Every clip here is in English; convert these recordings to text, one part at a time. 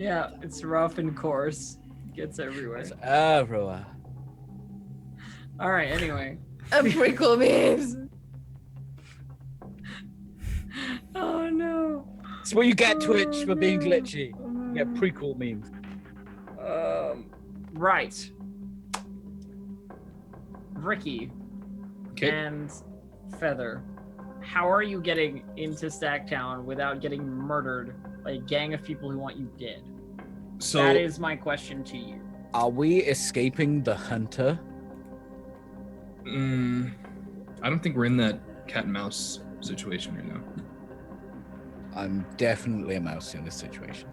Yeah, it's rough and coarse. Gets everywhere. It's everywhere. All right. Anyway. Prequel memes. Oh no. It's what you get, Twitch, for being no. glitchy. You get prequel memes. Right. Ricky and Feather, how are you getting into Stacktown without getting murdered by a gang of people who want you dead? So that is my question to you. Are we escaping the hunter? I don't think we're in that cat and mouse situation right now. I'm definitely a mouse in this situation.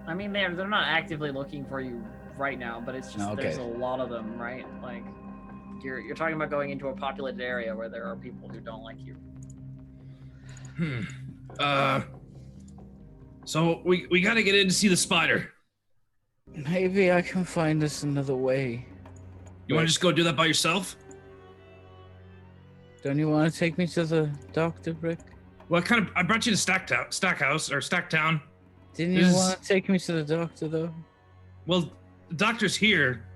I mean, they're not actively looking for you right now, but it's just there's a lot of them, right? Like, you're talking about going into a populated area where there are people who don't like you. So we gotta get in to see the spider. Maybe I can find us another way. You want to just go do that by yourself? Don't you want to take me to the doctor, Rick? Well, I brought you to Stacktown. Didn't you want to take me to the doctor, though? Well, the doctor's here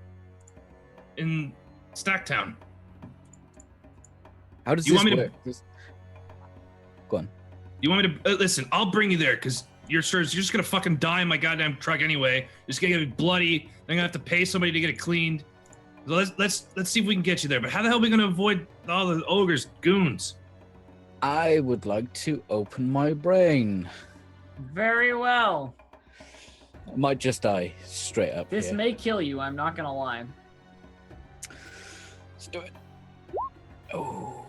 in Stacktown. How does this work? Go on. You want me to listen? I'll bring you there because you're just gonna fucking die in my goddamn truck anyway. You're just gonna get bloody. I'm gonna have to pay somebody to get it cleaned. So let's see if we can get you there. But how the hell are we gonna avoid all the ogre's goons? I would like to open my brain. Very well. I might just die straight up. This may kill you, I'm not gonna lie. Let's do it. Oh.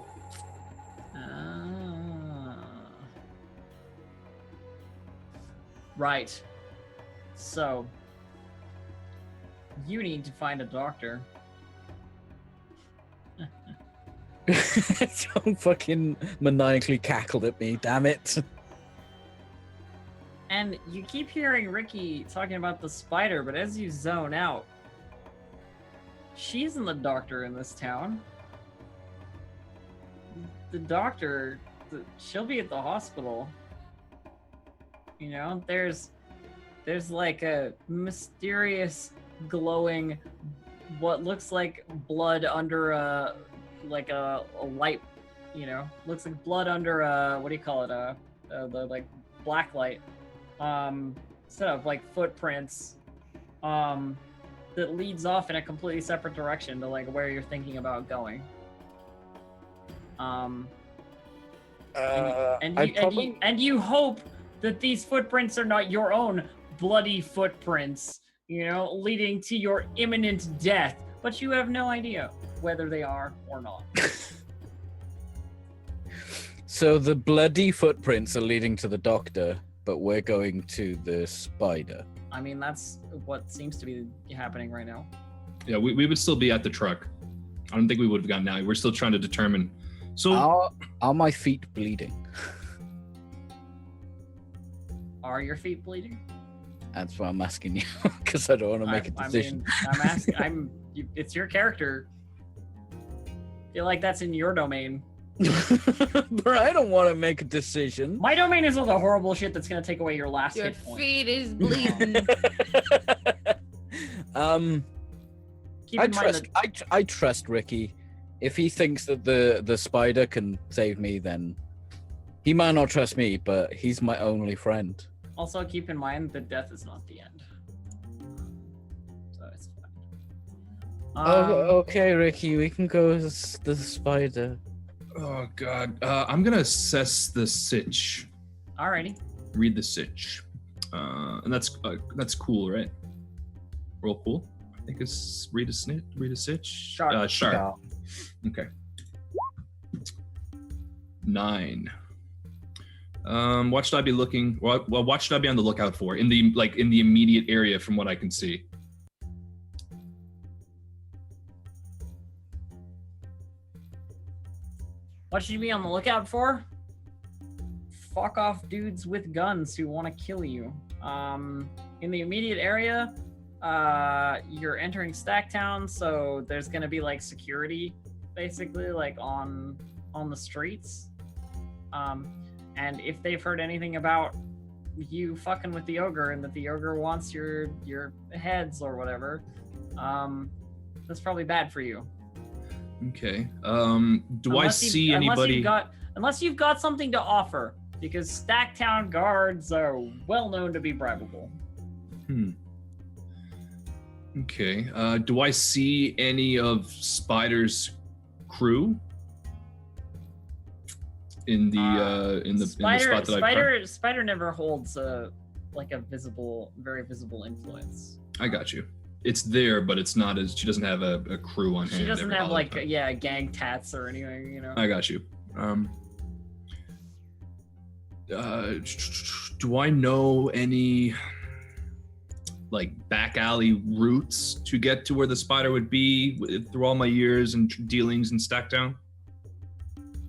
Right. So, you need to find a doctor. Don't fucking maniacally cackled at me, damn it. And you keep hearing Ricky talking about the spider, but as you zone out, she isn't the doctor in this town. The doctor, she'll be at the hospital. You know, there's like a mysterious glowing, what looks like blood under a light, you know, looks like blood under a, what do you call it? The like black light. Instead of like footprints, that leads off in a completely separate direction to like where you're thinking about going. And you hope that these footprints are not your own bloody footprints, you know, leading to your imminent death, but you have no idea whether they are or not. So the bloody footprints are leading to the doctor, but we're going to the spider. I mean, that's what seems to be happening right now. Yeah, we would still be at the truck. I don't think we would have gotten out. We're still trying to determine. So are my feet bleeding? Are your feet bleeding? That's why I'm asking you, because I don't want to make a decision. I mean, it's your character. I feel like that's in your domain. But I don't want to make a decision. My domain is all the horrible shit that's going to take away your last Your hit point. feet is bleeding. I trust Ricky. If he thinks that the spider can save me, then he might not trust me, but he's my only friend. Also, keep in mind that death is not the end. So it's fine. Okay, Ricky, we can go with the spider. Oh God, I'm gonna assess the sitch. Alrighty. Read the sitch, and that's cool, right? Roll cool. I think it's read a sitch. Sharp. Okay. 9. What should I be looking? Well, what should I be on the lookout for in the immediate area from what I can see? What should you be on the lookout for? Fuck off dudes with guns who want to kill you. In the immediate area, you're entering Stacktown, so there's gonna be like security, basically, like on the streets. And if they've heard anything about you fucking with the ogre and that the ogre wants your heads or whatever, that's probably bad for you. Okay. Do I see anybody? Unless you've got something to offer, because Stacktown guards are well known to be bribable. Okay. Do I see any of Spider's crew in the spot that I've Spider never holds a very visible influence. I got you. It's there, but it's not as she doesn't have a crew on hand. She doesn't have like gang tats or anything, you know. I got you. Do I know any like back alley routes to get to where the spider would be through all my years and dealings in Stacktown,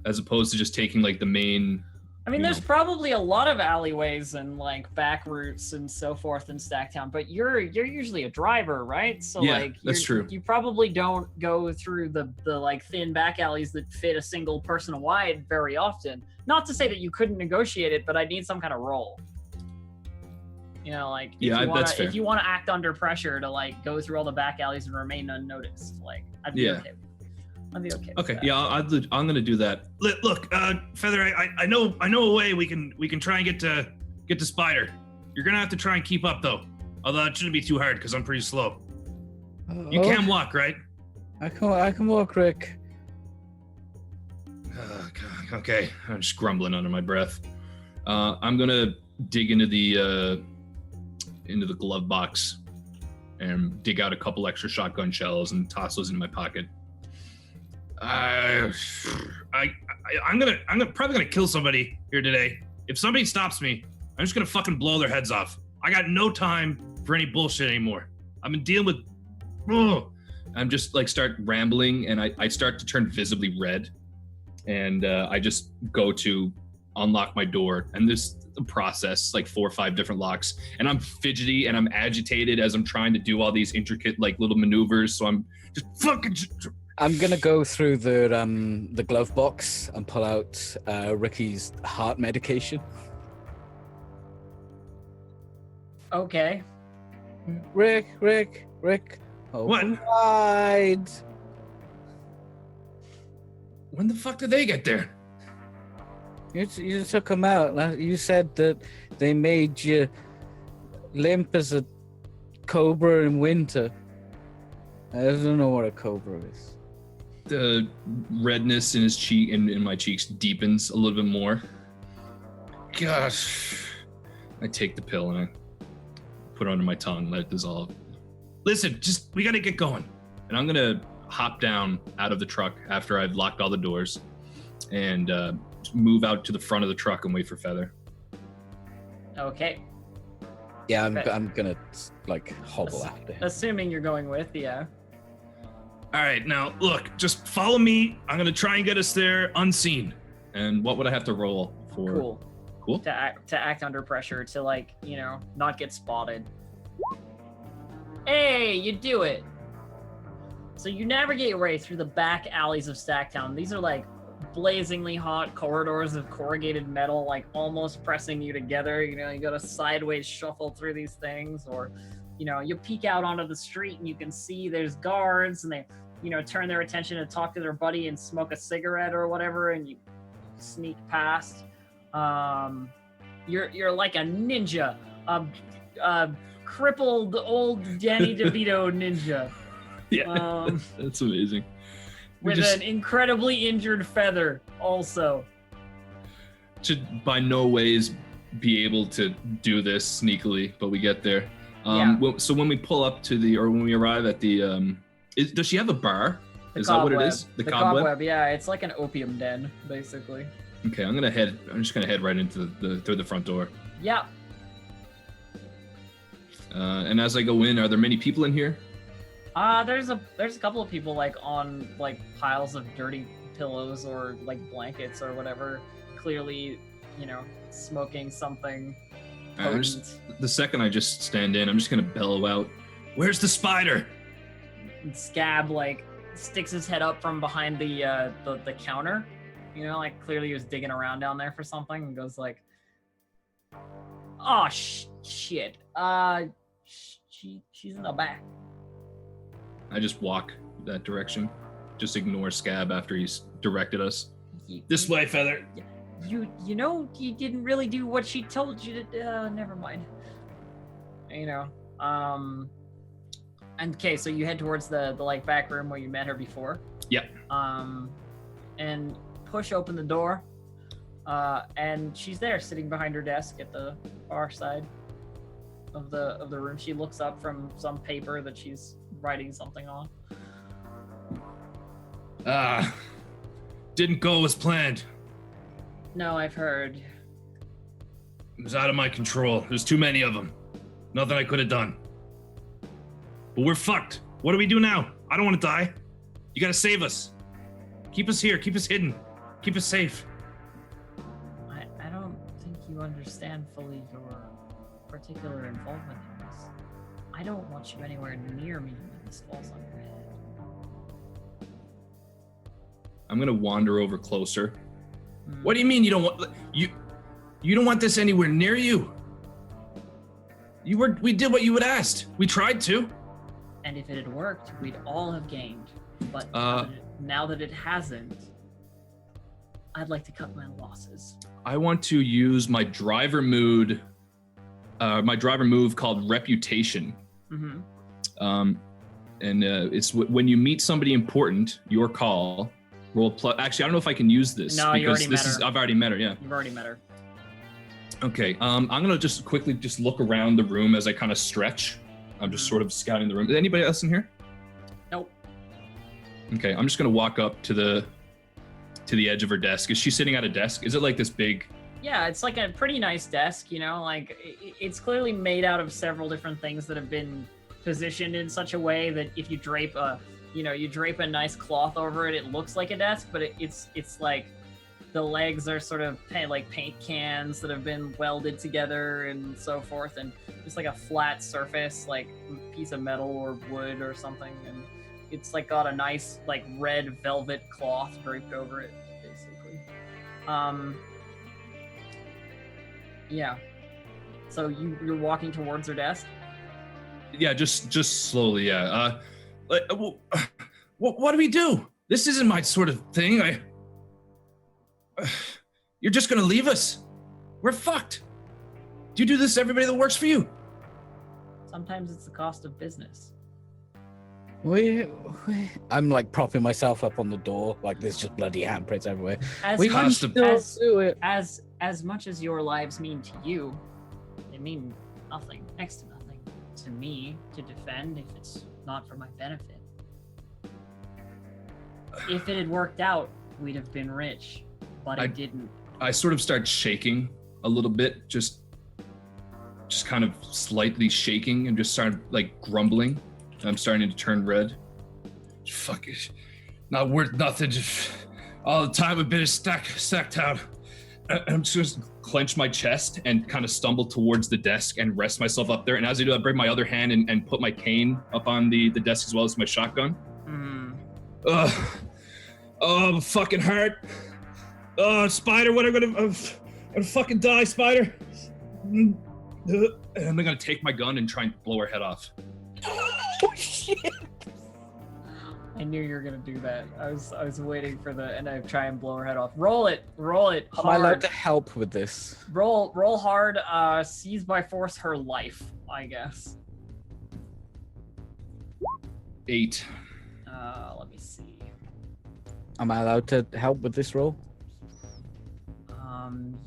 as opposed to just taking like the main? I mean, there's probably a lot of alleyways and like back routes and so forth in Stacktown, but you're usually a driver, right? So yeah, like that's true. You probably don't go through the like thin back alleys that fit a single person wide very often. Not to say that you couldn't negotiate it, but I need some kind of role. You know, like that's fair. If you want to act under pressure to like go through all the back alleys and remain unnoticed, like I'd be okay with it. I'd be okay. Okay, yeah, I'm gonna do that. Look, Feather, I know a way we can try and get to Spider. You're gonna have to try and keep up though. Although it shouldn't be too hard because I'm pretty slow. You can walk, right? I can walk, Rick. God, okay, I'm just grumbling under my breath. I'm gonna dig into the glove box and dig out a couple extra shotgun shells and toss those in my pocket. I'm probably gonna kill somebody here today. If somebody stops me, I'm just gonna fucking blow their heads off. I got no time for any bullshit anymore. I've been dealing with. I'm just like start rambling, and I start to turn visibly red, and I just go to unlock my door, and this process like 4 or 5 different locks, and I'm fidgety and I'm agitated as I'm trying to do all these intricate like little maneuvers. So I'm just fucking. I'm gonna go through the glove box and pull out Ricky's heart medication. Okay. Rick. Open wide. When the fuck did they get there? You took them out. You said that they made you limp as a cobra in winter. I don't know what a cobra is. The redness in his cheek and in my cheeks deepens a little bit more. Gosh. I take the pill and I put it under my tongue, let it dissolve. Listen, we gotta get going. And I'm gonna hop down out of the truck after I've locked all the doors and move out to the front of the truck and wait for Feather. Okay. Yeah, I'm gonna like hobble after him. Assuming you're going with, yeah. All right, now look, just follow me. I'm gonna try and get us there unseen. And what would I have to roll for? Cool. To act under pressure, to like, you know, not get spotted. Hey, you do it. So you navigate your way through the back alleys of Stacktown. These are like blazingly hot corridors of corrugated metal, like almost pressing you together. You know, you got to sideways shuffle through these things, or, you know, you peek out onto the street and you can see there's guards, and they, you know, turn their attention to talk to their buddy and smoke a cigarette or whatever, and you sneak past. You're like a ninja, a crippled old Danny DeVito ninja. Yeah, that's amazing. With an incredibly injured Feather, also. Should by no ways be able to do this sneakily, but we get there. So when we pull up to when we arrive at the, does she have a bar? Is that what it is? The cobweb, yeah. It's like an opium den, basically. Okay, I'm just gonna head right into through the front door. Yeah. And as I go in, are there many people in here? There's a couple of people like on like piles of dirty pillows or like blankets or whatever, clearly, you know, smoking something potent. The second I just stand in, I'm just gonna bellow out, "Where's the spider?" And Scab like sticks his head up from behind the counter, you know, like clearly he was digging around down there for something, and goes like, Oh shit. She's in the back. I just walk that direction. Just ignore Scab after he's directed us. This way, Feather. You know you didn't really do what she told you to. Never mind. You know. And okay, so you head towards the like back room where you met her before. Yep. And push open the door. And she's there, sitting behind her desk at the far side of the room. She looks up from some paper that she's writing something on. Didn't go as planned. No, I've heard. It was out of my control. There's too many of them. Nothing I could have done. But we're fucked. What do we do now? I don't want to die. You gotta save us. Keep us here. Keep us hidden. Keep us safe. I don't think you understand fully your particular involvement in this. I don't want you anywhere near me when this falls on your head. I'm gonna wander over closer. What do you mean you don't want you don't want this anywhere near you? We did what you had asked. We tried to. And if it had worked, we'd all have gained. But now that it hasn't, I'd like to cut my losses. I want to use my driver move called Reputation. Mm-hmm. It's when you meet somebody important, your call. Actually, I don't know if I can use this. No, you already met her. I've already met her, yeah. You've already met her. Okay, I'm gonna just quickly look around the room as I kind of stretch. I'm just sort of scouting the room. Is anybody else in here? Nope. Okay, I'm just gonna walk up to the edge of her desk. Is she sitting at a desk? Is it like this big? Yeah, it's like a pretty nice desk, you know, like it's clearly made out of several different things that have been positioned in such a way that if you drape a nice cloth over it, it looks like a desk, but it's like the legs are sort of like paint cans that have been welded together and so forth, and just like a flat surface, like piece of metal or wood or something, and it's like got a nice like red velvet cloth draped over it, basically. Yeah. So you're walking towards her desk? Yeah, just slowly, yeah. What do we do? This isn't my sort of thing. You're just gonna leave us? We're fucked. Do you do this to everybody that works for you? Sometimes it's the cost of business. I'm like propping myself up on the door, like there's just bloody handprints everywhere. As much as your lives mean to you, they mean nothing, next to nothing to me to defend if it's not for my benefit. If it had worked out, we'd have been rich, but it didn't. I sort of start shaking a little bit, just kind of slightly shaking, and just start like grumbling. I'm starting to turn red. Fuck it. Not worth nothing. Just all the time we've been stacked out. I'm just gonna clench my chest and kind of stumble towards the desk and rest myself up there. And as I do, I bring my other hand and put my cane up on the desk as well as my shotgun. Oh, fucking heart. Oh, Spider, what I'm gonna fucking die, Spider. And I'm gonna take my gun and try and blow her head off. Oh shit! I knew you were gonna do that. I was waiting for and I try and blow her head off. Roll it hard. Am I allowed to help with this? Roll hard. Seize by force her life, I guess. 8. Let me see. Am I allowed to help with this roll?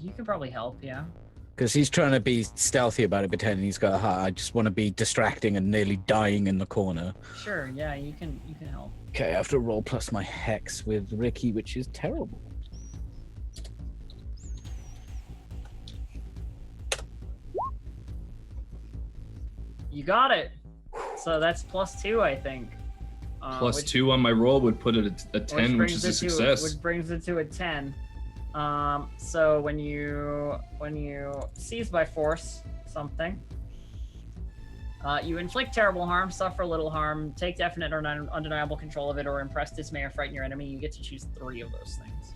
You can probably help, yeah. Because he's trying to be stealthy about it, pretending he's got a heart. I just want to be distracting and nearly dying in the corner. Sure, yeah, you can help. Okay, I have to roll plus my hex with Ricky, which is terrible. You got it. So that's +2, I think. +2 on my roll would put it at a 10, which is a success. Which brings it to a 10. So when you seize by force something, you inflict terrible harm, suffer little harm, take definite or undeniable control of it, or impress, dismay, or frighten your enemy. You get to choose 3 of those things.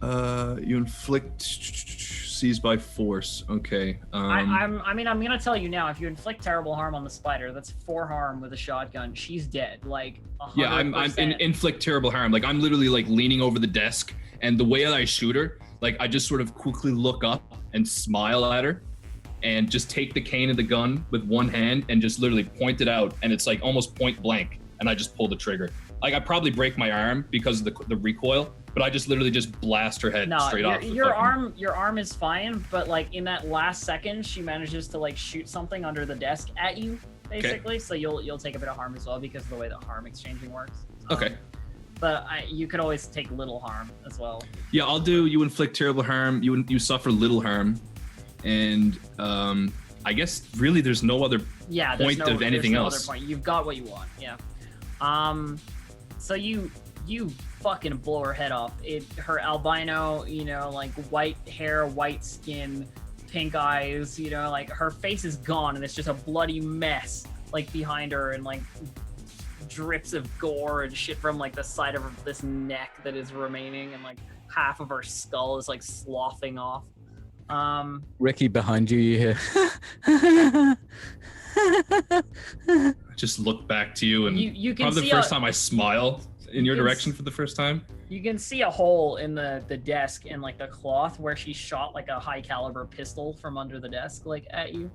You inflict seize by force. Okay. I'm gonna tell you now. If you inflict terrible harm on the spider, that's 4 harm with a shotgun. She's dead. Like 100%. Yeah, I'm inflict terrible harm. Like I'm literally like leaning over the desk, and the way that I shoot her, like I just sort of quickly look up and smile at her, and just take the cane and the gun with one hand and just literally point it out, and it's like almost point blank, and I just pull the trigger. Like I probably break my arm because of the recoil, but I just literally just blast her head straight off. Your arm is fine, but like in that last second, she manages to like shoot something under the desk at you, basically. Okay. So you'll take a bit of harm as well because of the way the harm exchanging works. Okay. But you could always take little harm as well. Yeah, I'll do. You inflict terrible harm. You suffer little harm, and I guess really there's no other point of anything else. Other point. You've got what you want. Yeah. So you fucking blow her head off. Her albino, like white hair, white skin, pink eyes, like her face is gone and it's just a bloody mess like behind her, and like drips of gore and shit from like the side of this neck that is remaining, and like half of her skull is like sloughing off. Ricky, behind you, you hear. I just look back to you, and you can probably see the first time I smile in your direction for the first time. You can see a hole in the desk and like the cloth where she shot like a high caliber pistol from under the desk like at you.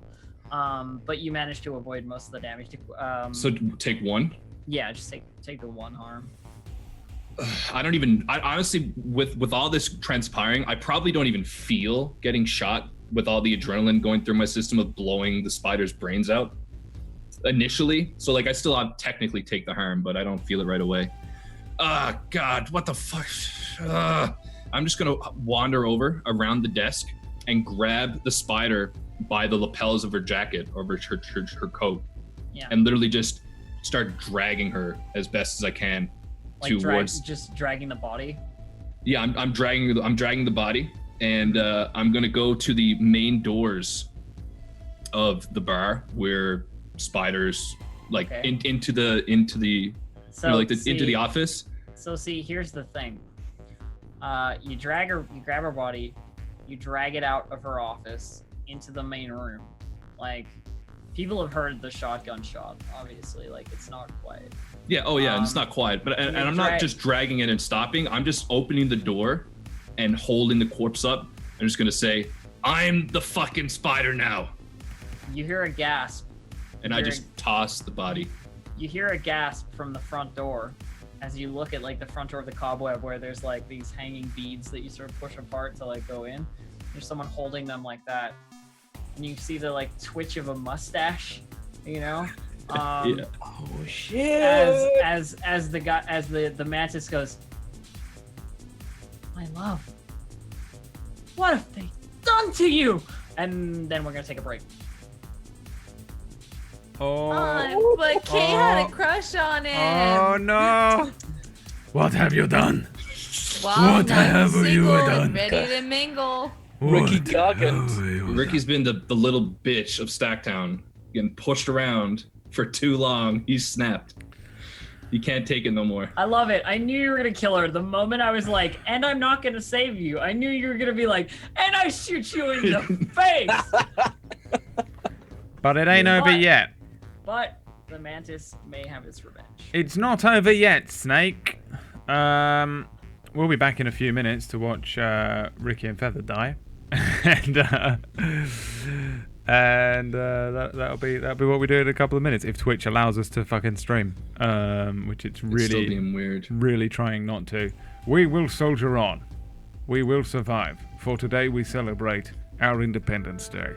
But you managed to avoid most of the damage. So take 1? Yeah, just take the 1 harm. I honestly, with all this transpiring, I probably don't even feel getting shot with all the adrenaline going through my system of blowing the spider's brains out initially. So like I still technically take the harm, but I don't feel it right away. God, what the fuck? I'm just gonna wander over around the desk and grab the spider by the lapels of her jacket or her coat, and literally just start dragging her as best as I can towards. Just dragging the body. Yeah, I'm dragging the body, and I'm gonna go to the main doors of the bar where spiders into the into the office. So see, here's the thing. You grab her body, you drag it out of her office into the main room. Like, people have heard the shotgun shot, obviously. Like, it's not quiet. Yeah. Oh yeah, and it's not quiet. But and I'm not just dragging it and stopping. I'm just opening the door and holding the corpse up. I'm just gonna say, I'm the fucking spider now. You hear a gasp. And I just toss the body. You hear a gasp from the front door as you look at like the front door of the cobweb where there's like these hanging beads that you sort of push apart to like go in. There's someone holding them like that. And you see the like twitch of a mustache, Oh shit! As the mantis goes, my love, what have they done to you? And then we're gonna take a break. But Kay had a crush on him. Oh no! What have you done? Well, What have you done? Ready to mingle. Ricky What Goggins. have you Ricky's been the little bitch of Stacktown, getting pushed around for too long. He's snapped. He can't take it no more. I love it. I knew you were gonna kill her. The moment I was like, and I'm not gonna save you, I knew you were gonna be like, and I shoot you in the face. But it ain't over yet. But the mantis may have its revenge. It's not over yet, Snake. We'll be back in a few minutes to watch Ricky and Feather die, and that'll be what we do in a couple of minutes if Twitch allows us to fucking stream, which it's really still being weird. Really trying not to. We will soldier on. We will survive. For today, we celebrate our Independence Day.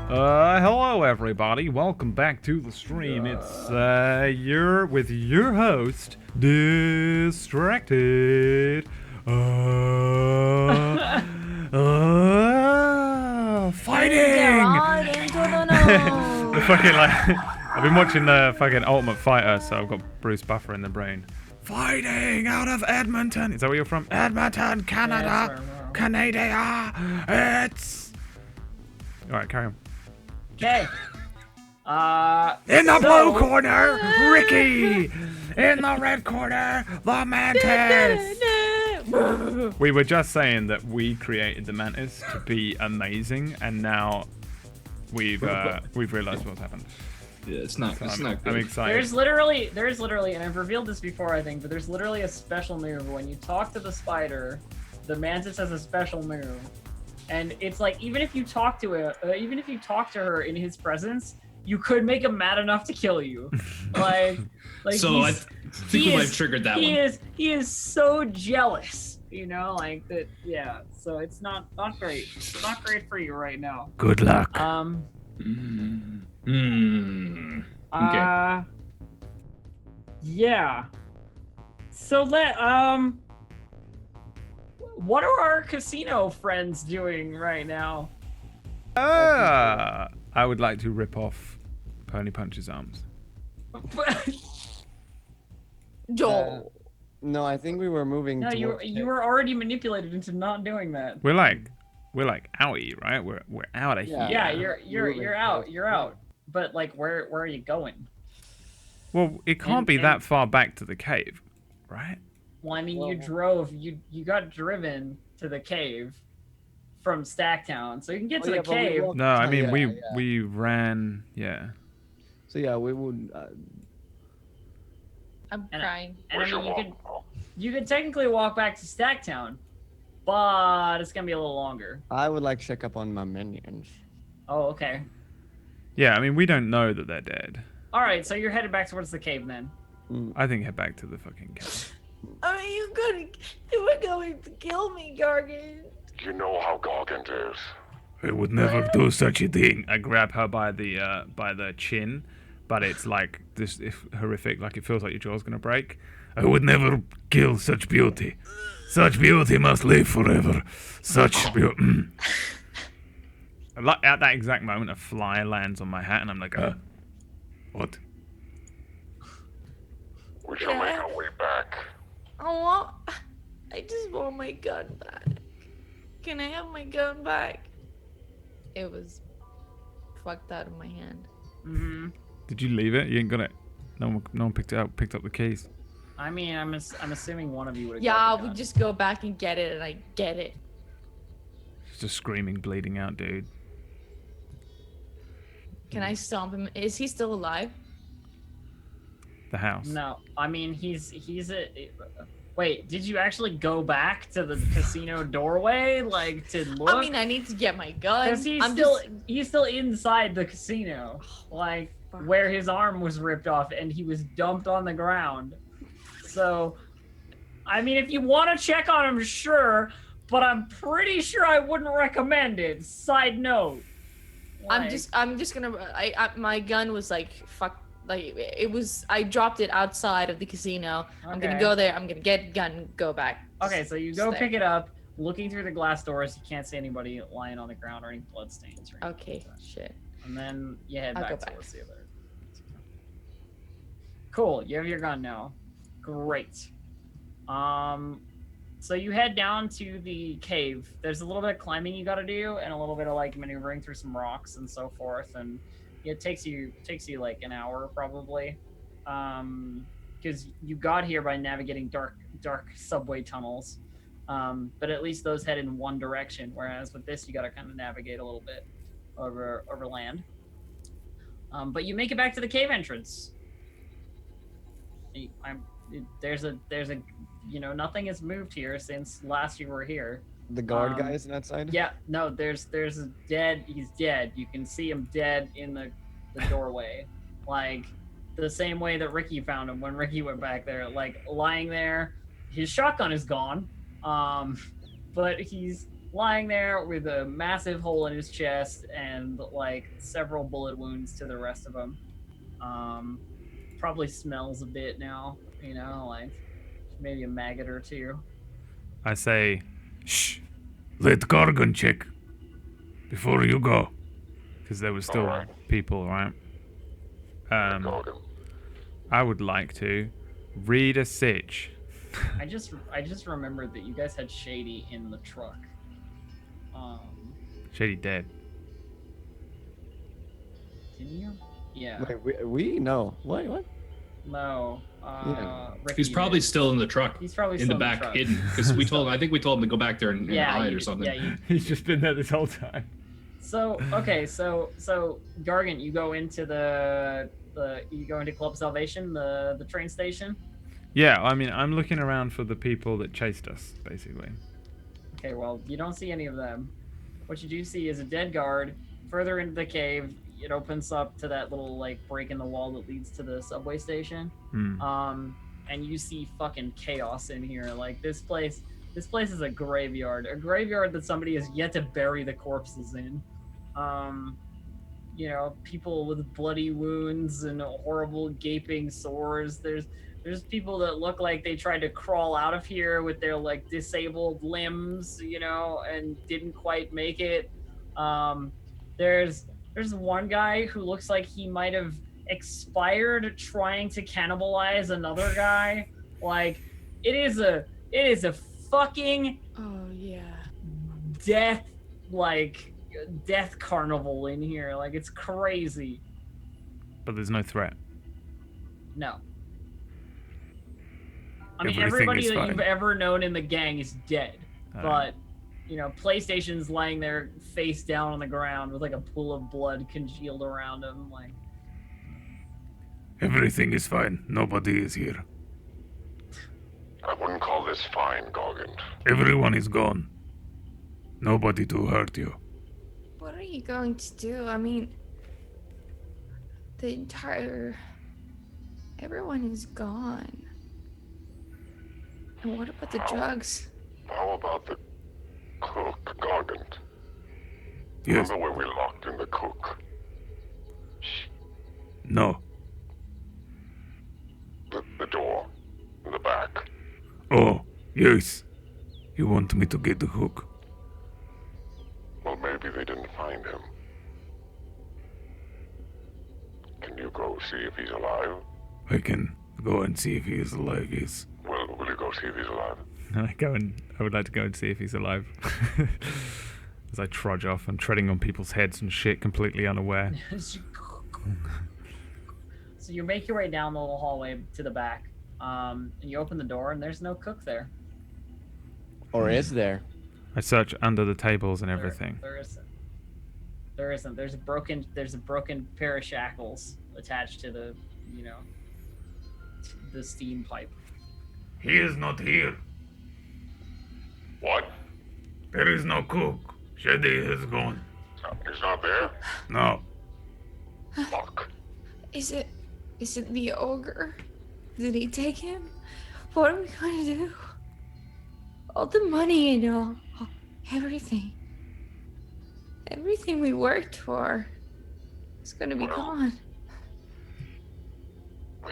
Hello everybody. Welcome back to the stream. It's you're with your host, Distracted. Fighting. The fucking I've been watching the fucking Ultimate Fighter, so I've got Bruce Buffer in the brain. Fighting out of Edmonton. Is that where you're from? Edmonton, Canada. Canada. It's. All right, carry on. Okay. In the blue corner, Ricky. In the red corner, the Mantis. We were just saying that we created the Mantis to be amazing, and now we've realized what's happened. Yeah, it's not good. I'm excited. There's literally, and I've revealed this before, I think, but there's literally a special move when you talk to the spider. The Mantis has a special move, and it's like even if you talk to her in his presence, you could make him mad enough to kill you. like so I think we might have triggered that one. He is so jealous, you know, like that. Yeah. So it's not great. It's not great for you right now. Good luck. Okay. Yeah. So what are our casino friends doing right now? I would like to rip off Pony Punch's arms. Joel. No, I think we were moving. No, you were already manipulated into not doing that. We're like outie, right? We're out of here. Yeah, you're out. You're out. But like, where are you going? Well, it can't be that far back to the cave, right? Well, I mean, you got driven to the cave from Stacktown, so you can get to the cave. No, I mean we ran, yeah. So yeah, we would. I'm crying. And I mean, you could technically walk back to Stacktown, but it's gonna be a little longer. I would like check up on my minions. Oh, okay. Yeah, I mean we don't know that they're dead. All right, so you're headed back towards the cave then. I think head back to the fucking cave. Are you going to kill me, Gargan? You know how Gargant is. I would never do such a thing. I grab her by the chin, but it's like this horrific, like it feels like your jaw's gonna break. I would never kill such beauty. Such beauty must live forever. Such beauty. At that exact moment, a fly lands on my hat, and I'm like, what? We shall make our way back. I just want my gun back. Can I have my gun back? It was fucked out of my hand. Mm-hmm. Did you leave it? You ain't got it. No one picked it up. Picked up the keys. I mean, I'm assuming one of you would have. Yeah, we just go back and get it, and I get it. Just screaming, bleeding out, dude. Can I stomp him? Is he still alive? The house. No, I mean he's a. Wait, did you actually go back to the casino doorway, like to look? I mean, I need to get my gun. Because he's still inside the casino, like where his arm was ripped off and he was dumped on the ground. So, I mean, if you want to check on him, sure, but I'm pretty sure I wouldn't recommend it. Side note. Like, I'm just gonna. My gun was like fuck. Like it was. I dropped it outside of the casino. Okay. I'm gonna go there. I'm gonna get a gun and go back. Okay, so you go pick it up. Looking through the glass doors, you can't see anybody lying on the ground or any bloodstains. Or okay, like shit. And then you head back towards the other. Cool. You have your gun now. Great. So you head down to the cave. There's a little bit of climbing you got to do, and a little bit of like maneuvering through some rocks and so forth. And it takes you like an hour probably, because you got here by navigating dark subway tunnels. But at least those head in one direction, whereas with this you got to kind of navigate a little bit over land. But you make it back to the cave entrance. There's a nothing has moved here since last you were here. The guard guy is on that side? Yeah, no, there's a dead, he's dead. You can see him dead in the doorway. Like the same way that Ricky found him when Ricky went back there, like lying there. His shotgun is gone. But he's lying there with a massive hole in his chest and like several bullet wounds to the rest of him. Probably smells a bit now, you know, like maybe a maggot or two. I say, shh, let Gorgon check before you go. Because there were still Alright. people, right? Gorgon. I would like to read a sitch. I just remembered that you guys had Shady in the truck. Shady dead. Didn't you? Yeah. Wait, we? No. What? No. Yeah. Ricky He's probably did. still in the truck. He's probably in still the back, truck. hidden. Because we told him. I think we told him to go back there and hide or something. Yeah, He's just been there this whole time. So okay, so Gargant, you go into you go into Club Salvation, the train station. Yeah, I mean, I'm looking around for the people that chased us, basically. Okay, well, you don't see any of them. What you do see is a dead guard. Further into the cave, it opens up to that little like break in the wall that leads to the subway station. And you see fucking chaos in here. Like this place is a graveyard that somebody has yet to bury the corpses in. You know, people with bloody wounds and horrible gaping sores. There's people that look like they tried to crawl out of here with their like disabled limbs, you know, and didn't quite make it. There's one guy who looks like he might have expired trying to cannibalize another guy. Like it is a fucking death carnival in here. Like it's crazy. But there's no threat. No. I mean, Everything everybody is that fine. you've ever known in the gang is dead. But, you know, PlayStation's lying there face down on the ground with like a pool of blood congealed around him. Like, Everything is fine. Nobody is here. I wouldn't call this fine, Gorgon. Everyone is gone. Nobody to hurt you. What are you going to do? I mean, everyone is gone. And what about the drugs? How about the cook, Gorgon? Yes. Remember where we locked in the cook? No. The door. In the back. Oh, yes. You want me to get the hook? Well, maybe they didn't find him. Can you go see if he's alive? I can go and see if he is alive, yes. Well, will you go see if he's alive? I would like to go and see if he's alive. As I trudge off and treading on people's heads and shit, completely unaware. so you make your way down the little hallway to the back. And you open the door and there's no cook there. Or is there? I search under the tables and everything. There isn't. There's a broken pair of shackles attached to the, you know, the steam pipe. He is not here. What? There is no cook. Shady is gone. He's not there? No. Fuck. Is it the ogre? Did he take him? What are we gonna do? All the money and all, everything we worked for is gonna be gone.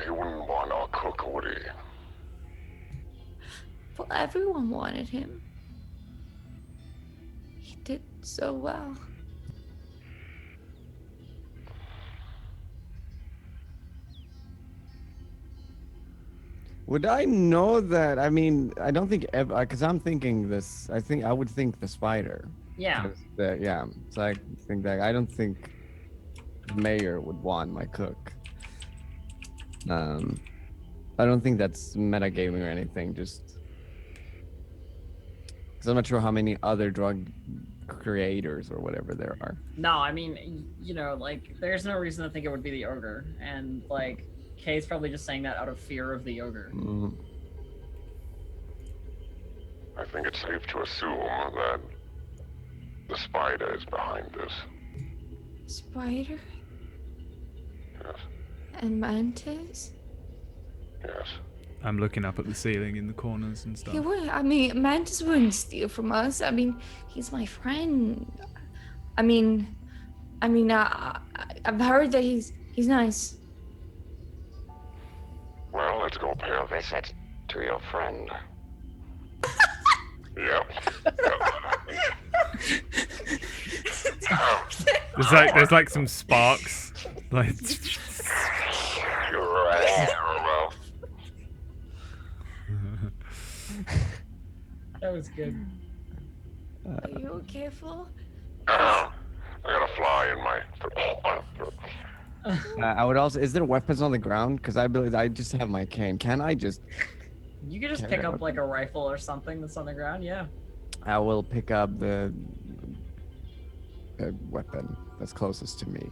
He wouldn't want our cook, would he? Well, everyone wanted him. He did so well. Would I know that? I mean, I don't think because I'm thinking this. I would think the spider. Yeah. Yeah. So I think that I don't think the mayor would want my cook. I don't think that's metagaming or anything. Just because I'm not sure how many other drug creators or whatever there are. No, I mean, you know, like, there's no reason to think it would be the ogre. And, like, Kay's probably just saying that out of fear of the ogre. Mm-hmm. I think it's safe to assume that the spider is behind this. Spider Yes. and mantis? Yes. I'm looking up at the ceiling in the corners and stuff. He would. I mean, Mantis wouldn't steal from us. I mean, he's my friend. I've heard that he's nice. Well, let's go pay a visit to your friend. Yep. There's like some sparks. Like. You're right. That was good. Are you careful? I got a fly in my throat. I would also. Is there weapons on the ground? Because I believe I just have my cane. Can I just? You could just pick up like a rifle or something that's on the ground. Yeah. I will pick up the weapon that's closest to me.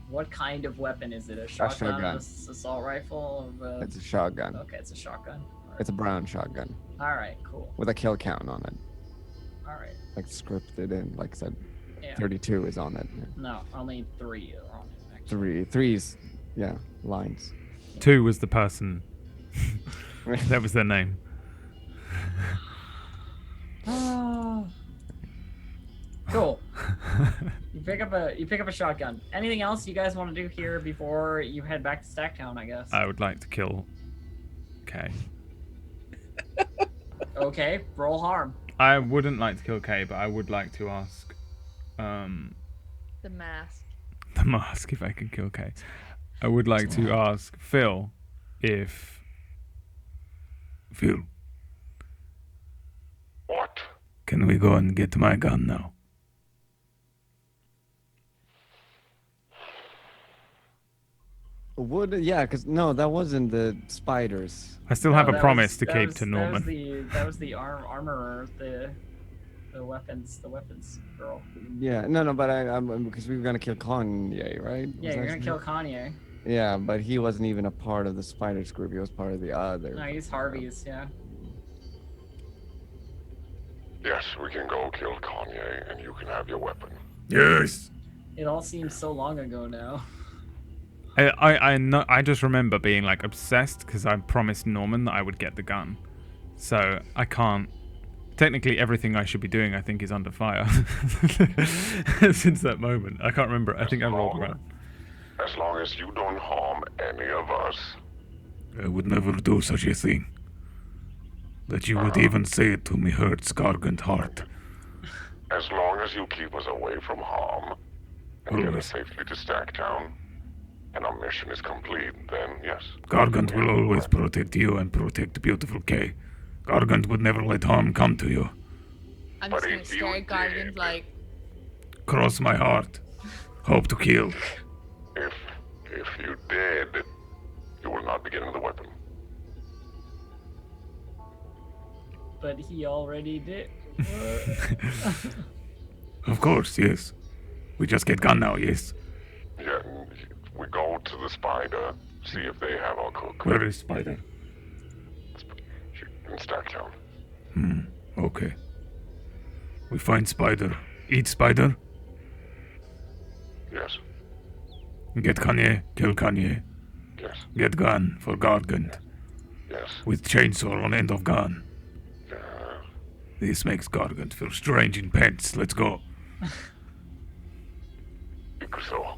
What kind of weapon is it? A shotgun? shotgun. Assault rifle? It's a shotgun. Okay, it's a shotgun. It's a brown shotgun All right, cool. with a kill count on it, All right. like scripted in. Like I said, Yeah. 32 is on it. No, only 3 are on it. Actually. Three's, yeah, lines. 2 was the person. That was their name. Cool. You pick up a shotgun. Anything else you guys want to do here before you head back to Stacktown? I guess. I would like to kill Kay. Okay, roll harm. I wouldn't like to kill Kay, but I would like to ask The mask. the mask if I can kill Kay. I would like to ask Phil if Phil, What? can we go and get my gun now? Yeah, because no, that wasn't the spiders. I still have a promise to keep to Norman. That was the armorer, the weapons girl. Yeah, no, but I'm because we were gonna kill Kanye, right? Yeah, you're gonna kill Kanye. Yeah, but he wasn't even a part of the spiders group. He was part of the other. No, he's Harvey's. Yeah. Yes, we can go kill Kanye, and you can have your weapon. Yes. It all seems so long ago now. I just remember being like obsessed because I promised Norman that I would get the gun. So I can't. Technically, everything I should be doing, I think, is under fire since that moment. I can't remember. I think I rolled around. As long as you don't harm any of us. I would never do such a thing. That you would even say it to me hurts Gargant's heart. As long as you keep us away from harm and get us safely to Stacktown, and our mission is complete, then yes. Gargant will always protect you and protect beautiful Kay. Gargant would never let harm come to you. I'm just gonna stare at Gargant like. Cross my heart. Hope to kill. If you did, you will not be getting the weapon. But he already did. Of course, yes. We just get gun now, yes. Yeah, we go to the spider, see if they have our cook. Where is Spider? In Stacktown. Okay. We find Spider. Eat Spider. Yes. Get Kanye. Kill Kanye. Yes. Get gun for Gargant. Yes. With chainsaw on end of gun. This makes Gargant feel strange in pants. Let's go. So.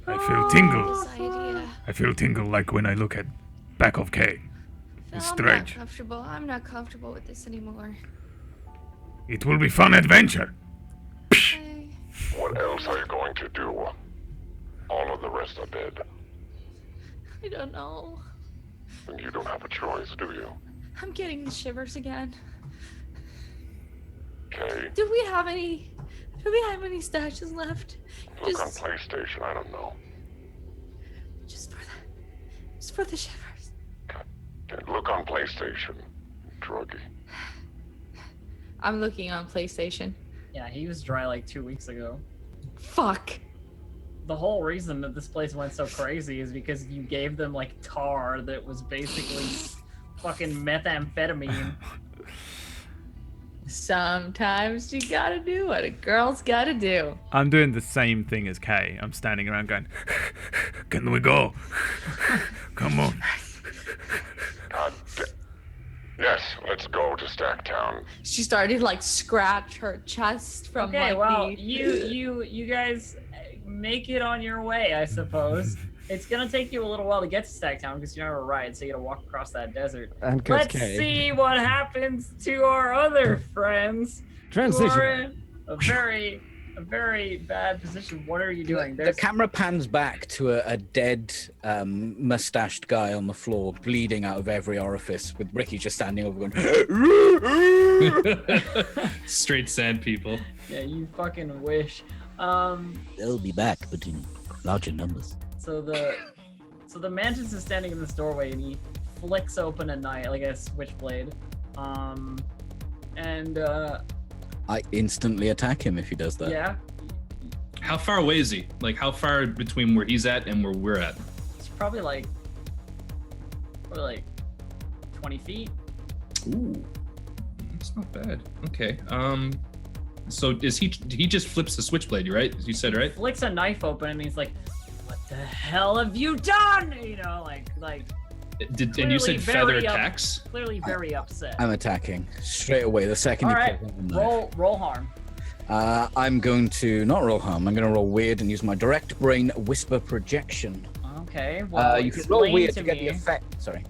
I feel tingle. This idea. I feel tingle like when I look at back of Kay. Phil, It's I'm strange. not comfortable. I'm not comfortable with this anymore. It will be fun adventure. Okay. What else are you going to do? All of the rest are dead. I don't know. And you don't have a choice, do you? I'm getting the shivers again. Okay. Do we have any stashes left? Look on PlayStation, I don't know. Just for the shivers. Okay, look on PlayStation, druggie. I'm looking on PlayStation. Yeah, he was dry like 2 weeks ago. Fuck. The whole reason that this place went so crazy is because you gave them like tar that was basically fucking methamphetamine. Sometimes you gotta do what a girl's gotta do. I'm doing the same thing as Kay. I'm standing around going, can we go? Come on. Yes, let's go to Stacktown. She started to like scratch her chest from Okay, like well, the... you guys make it on your way, I suppose. It's gonna take you a little while to get to Stacktown because you never ride, so you gotta walk across that desert. And 'cause Let's Kay. see what happens to our other friends. Who are Transition. in a very bad position. What are you doing? The camera pans back to a dead, mustached guy on the floor, bleeding out of every orifice, with Ricky just standing over going, Straight sand people. Yeah, you fucking wish. they'll be back, but in larger numbers. So the mantis is standing in this doorway and he flicks open a knife, like a switchblade. I instantly attack him if he does that. Yeah, How far away is he? Like, how far between where he's at and where we're at? it's probably like 20 feet. Ooh, that's not bad. Okay. So he just flips the switchblade, right? You said, right? Flicks a knife open and he's like, "What the hell have you done?" You know, like And you clearly said feather very attacks? clearly very upset. I'm attacking straight away the second All you right, click on the knife. roll harm. I'm going to not roll harm. I'm going to roll weird and use my direct brain whisper projection. Okay, well, You can roll explain weird to to get the me. effect. Sorry.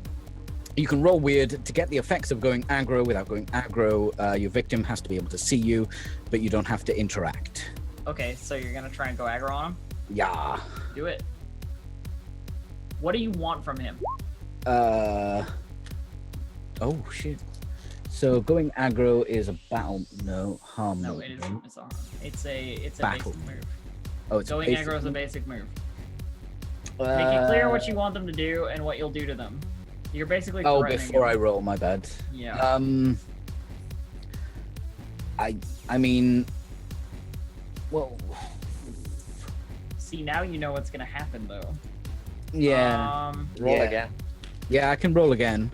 You can roll weird to get the effects of going aggro without going aggro. Your victim has to be able to see you, but you don't have to interact. Okay, so you're gonna try and go aggro on him? Yeah. Do it. What do you want from him? Oh shit. So going aggro is a battle. No harm. No, it is. It's a Battle. basic move. Oh, it's Going aggro is a basic move. Make it clear what you want them to do and what you'll do to them. You're basically. Oh, threatening before I them. roll, my bad. Yeah. I mean, well, See, now you know what's gonna happen, though. yeah. Roll Yeah. again. Yeah, I can roll again.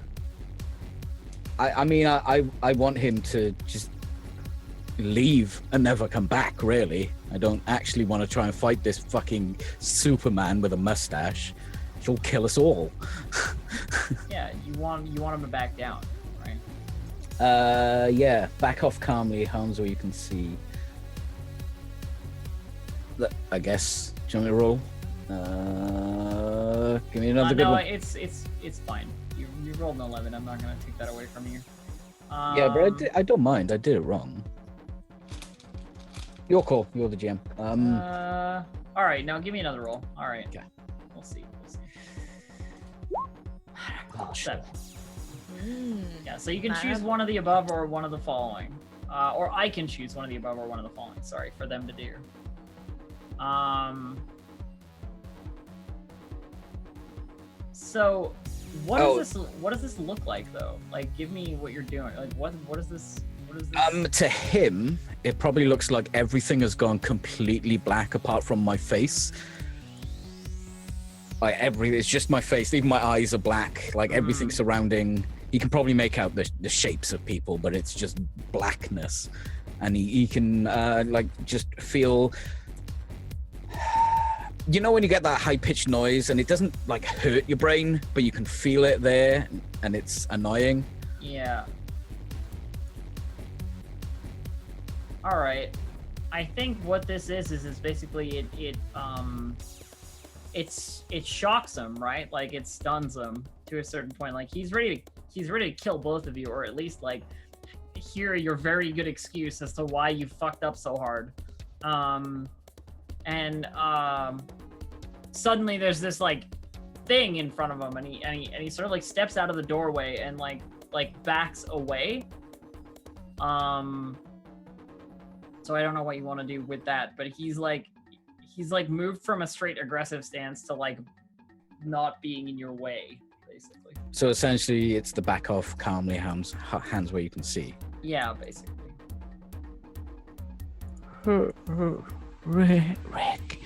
I mean, I want him to just leave and never come back, really. I don't actually want to try and fight this fucking Superman with a mustache. He'll kill us all. Yeah, you want him to back down, right? Yeah, back off calmly, harms where you can see. I guess. Do you want me to roll? Give me another good No, one. it's fine. You rolled an 11. I'm not gonna take that away from you. Yeah, but I don't mind. I did it wrong. Your call. You're the GM. All right, now give me another roll. All right. Okay. We'll see. Oh, shit. 7. Yeah, so you can choose one of the above or one of the following. Or I can choose one of the above or one of the following, sorry, for them to do. So what does this look like though? Like, give me what you're doing. Like what is this? To him, it probably looks like everything has gone completely black apart from my face. Like it's just my face. Even my eyes are black. Like everything surrounding. He can probably make out the shapes of people, but it's just blackness, and he can like just feel. You know when you get that high-pitched noise and it doesn't like hurt your brain, but you can feel it there, and it's annoying. Yeah. All right. I think what this is basically it shocks him, right? Like it stuns him to a certain point. Like he's ready to kill both of you, or at least like hear your very good excuse as to why you fucked up so hard. Suddenly there's this like thing in front of him, and he sort of like steps out of the doorway and like backs away. So I don't know what you want to do with that, but he's like moved from a straight aggressive stance to like not being in your way, basically. So essentially, it's the back off calmly hands where you can see. Yeah, basically. Rick.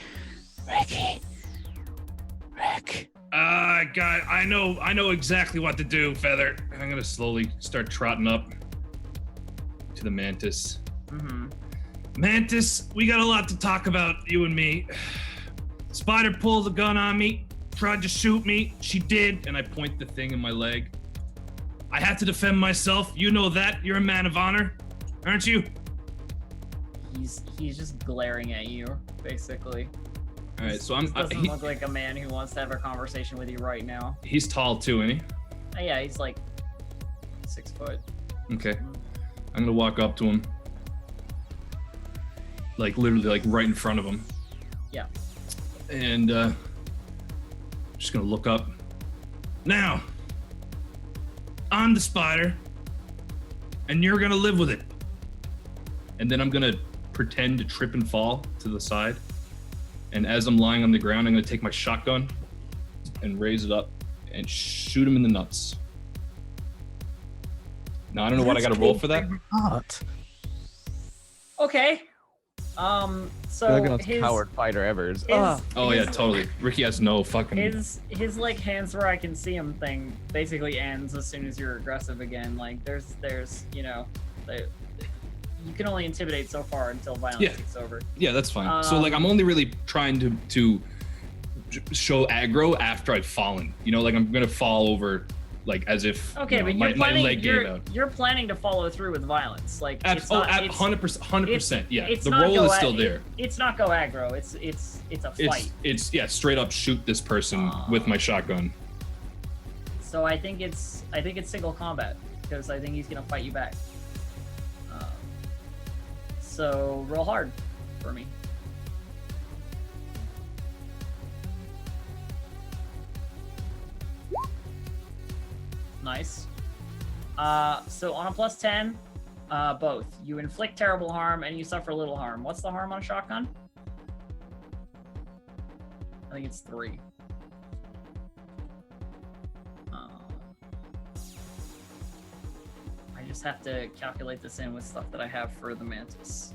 God, I know exactly what to do, Feather. I'm gonna slowly start trotting up to the Mantis. Mm-hmm. Mantis, we got a lot to talk about, you and me. Spider pulled the gun on me, tried to shoot me. She did, and I point the thing in my leg. I have to defend myself. You know that. You're a man of honor, aren't you? He's just glaring at you, basically. All right, so He doesn't look like a man who wants to have a conversation with you right now. He's tall too, isn't he? Yeah, he's like 6 foot. Okay. I'm gonna walk up to him. Like literally like right in front of him. Yeah. And just gonna look up. Now, I'm the spider, and you're gonna live with it. And then I'm gonna pretend to trip and fall to the side. And as I'm lying on the ground, I'm gonna take my shotgun and raise it up and shoot him in the nuts. Now I don't know what I gotta roll for that. Okay. So They're the most coward fighter ever. Oh yeah, totally. Ricky has no fucking. His like hands where I can see him thing basically ends as soon as you're aggressive again. Like there's you know, you can only intimidate so far until violence takes over. Yeah, that's fine. So like I'm only really trying to show aggro after I've fallen. You know, like I'm gonna fall over. Like as if okay, but my leg gave out. You're planning to follow through with violence, like 100%. Yeah, it's the not roll is still there. It's not go aggro. It's a fight. It's straight up shoot this person with my shotgun. So I think it's single combat because I think he's gonna fight you back. So roll hard for me. Nice. So on a +10, both. You inflict terrible harm and you suffer little harm. What's the harm on a shotgun? I think it's 3. I just have to calculate this in with stuff that I have for the Mantis.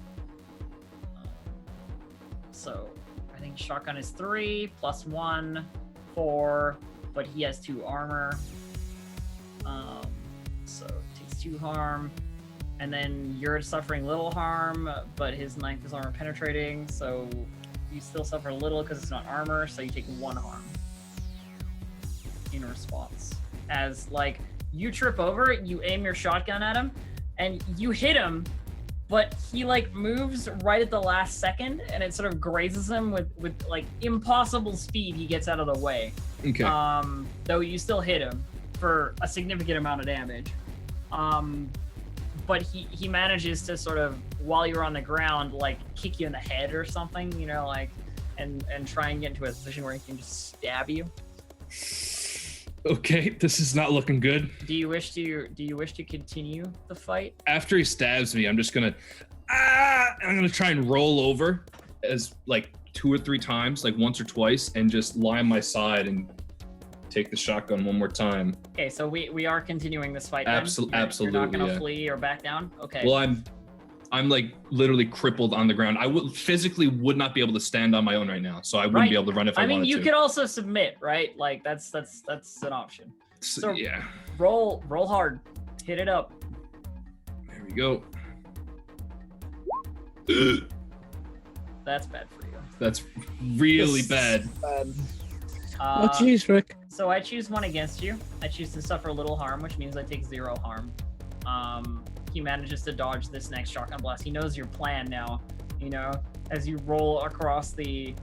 So I think shotgun is 3 + 1, 4, but he has 2 armor. So it takes 2 harm, and then you're suffering little harm, but his 9th is armor penetrating, so you still suffer a little because it's not armor, so you take 1 harm in response. As like you trip over, you aim your shotgun at him, and you hit him, but he like moves right at the last second, and it sort of grazes him with like impossible speed. He gets out of the way. Okay. Though you still hit him for a significant amount of damage. But he manages to sort of, while you're on the ground, like kick you in the head or something, you know, like, and try and get into a position where he can just stab you. Okay, this is not looking good. Do you wish to continue the fight? After he stabs me, I'm just gonna I'm gonna try and roll over as like 2 or 3 times, like once or twice, and just lie on my side and take the shotgun one more time. Okay, so we are continuing this fight. Absolutely, you're not gonna flee or back down. Okay. Well, I'm like literally crippled on the ground. I physically would not be able to stand on my own right now, so I wouldn't be able to run if I wanted to. You could also submit, right? Like that's an option. So yeah. Roll hard. Hit it up. There we go. That's bad for you. That's really bad. Oh, jeez, Rick. So I choose 1 against you. I choose to suffer little harm, which means I take 0 harm. He manages to dodge this next shotgun blast. He knows your plan now. You know, as you roll across the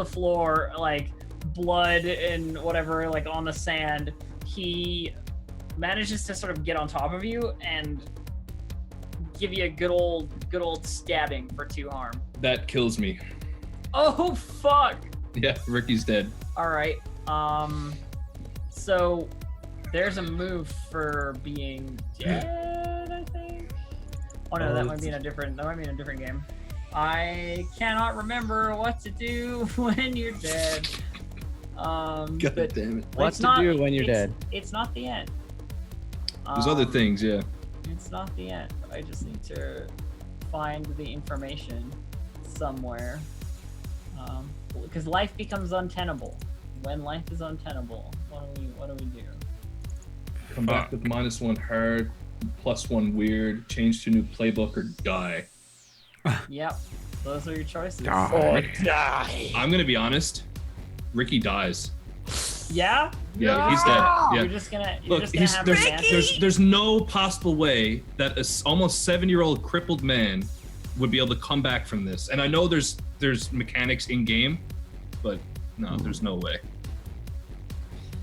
floor, like blood and whatever, like on the sand, he manages to sort of get on top of you and give you a good old stabbing for 2 harm. That kills me. Oh fuck! Yeah, Ricky's dead. All right. So there's a move for being dead, I think. Oh no, that might be in a different game. I cannot remember what to do when you're dead. God damn it. What to do when you're dead? It's not the end. There's other things, yeah. It's not the end. I just need to find the information somewhere. Because life becomes untenable. When life is untenable, what do we do? Come back with -1 hard, +1 weird, change to new playbook, or die. Yep, those are your choices. Die. I'm gonna be honest. Ricky dies. Yeah? Yeah, he's dead. Yeah. You're just gonna Look, have a man. there's no possible way that a almost 7-year-old crippled man would be able to come back from this. And I know there's mechanics in game, but no, there's no way.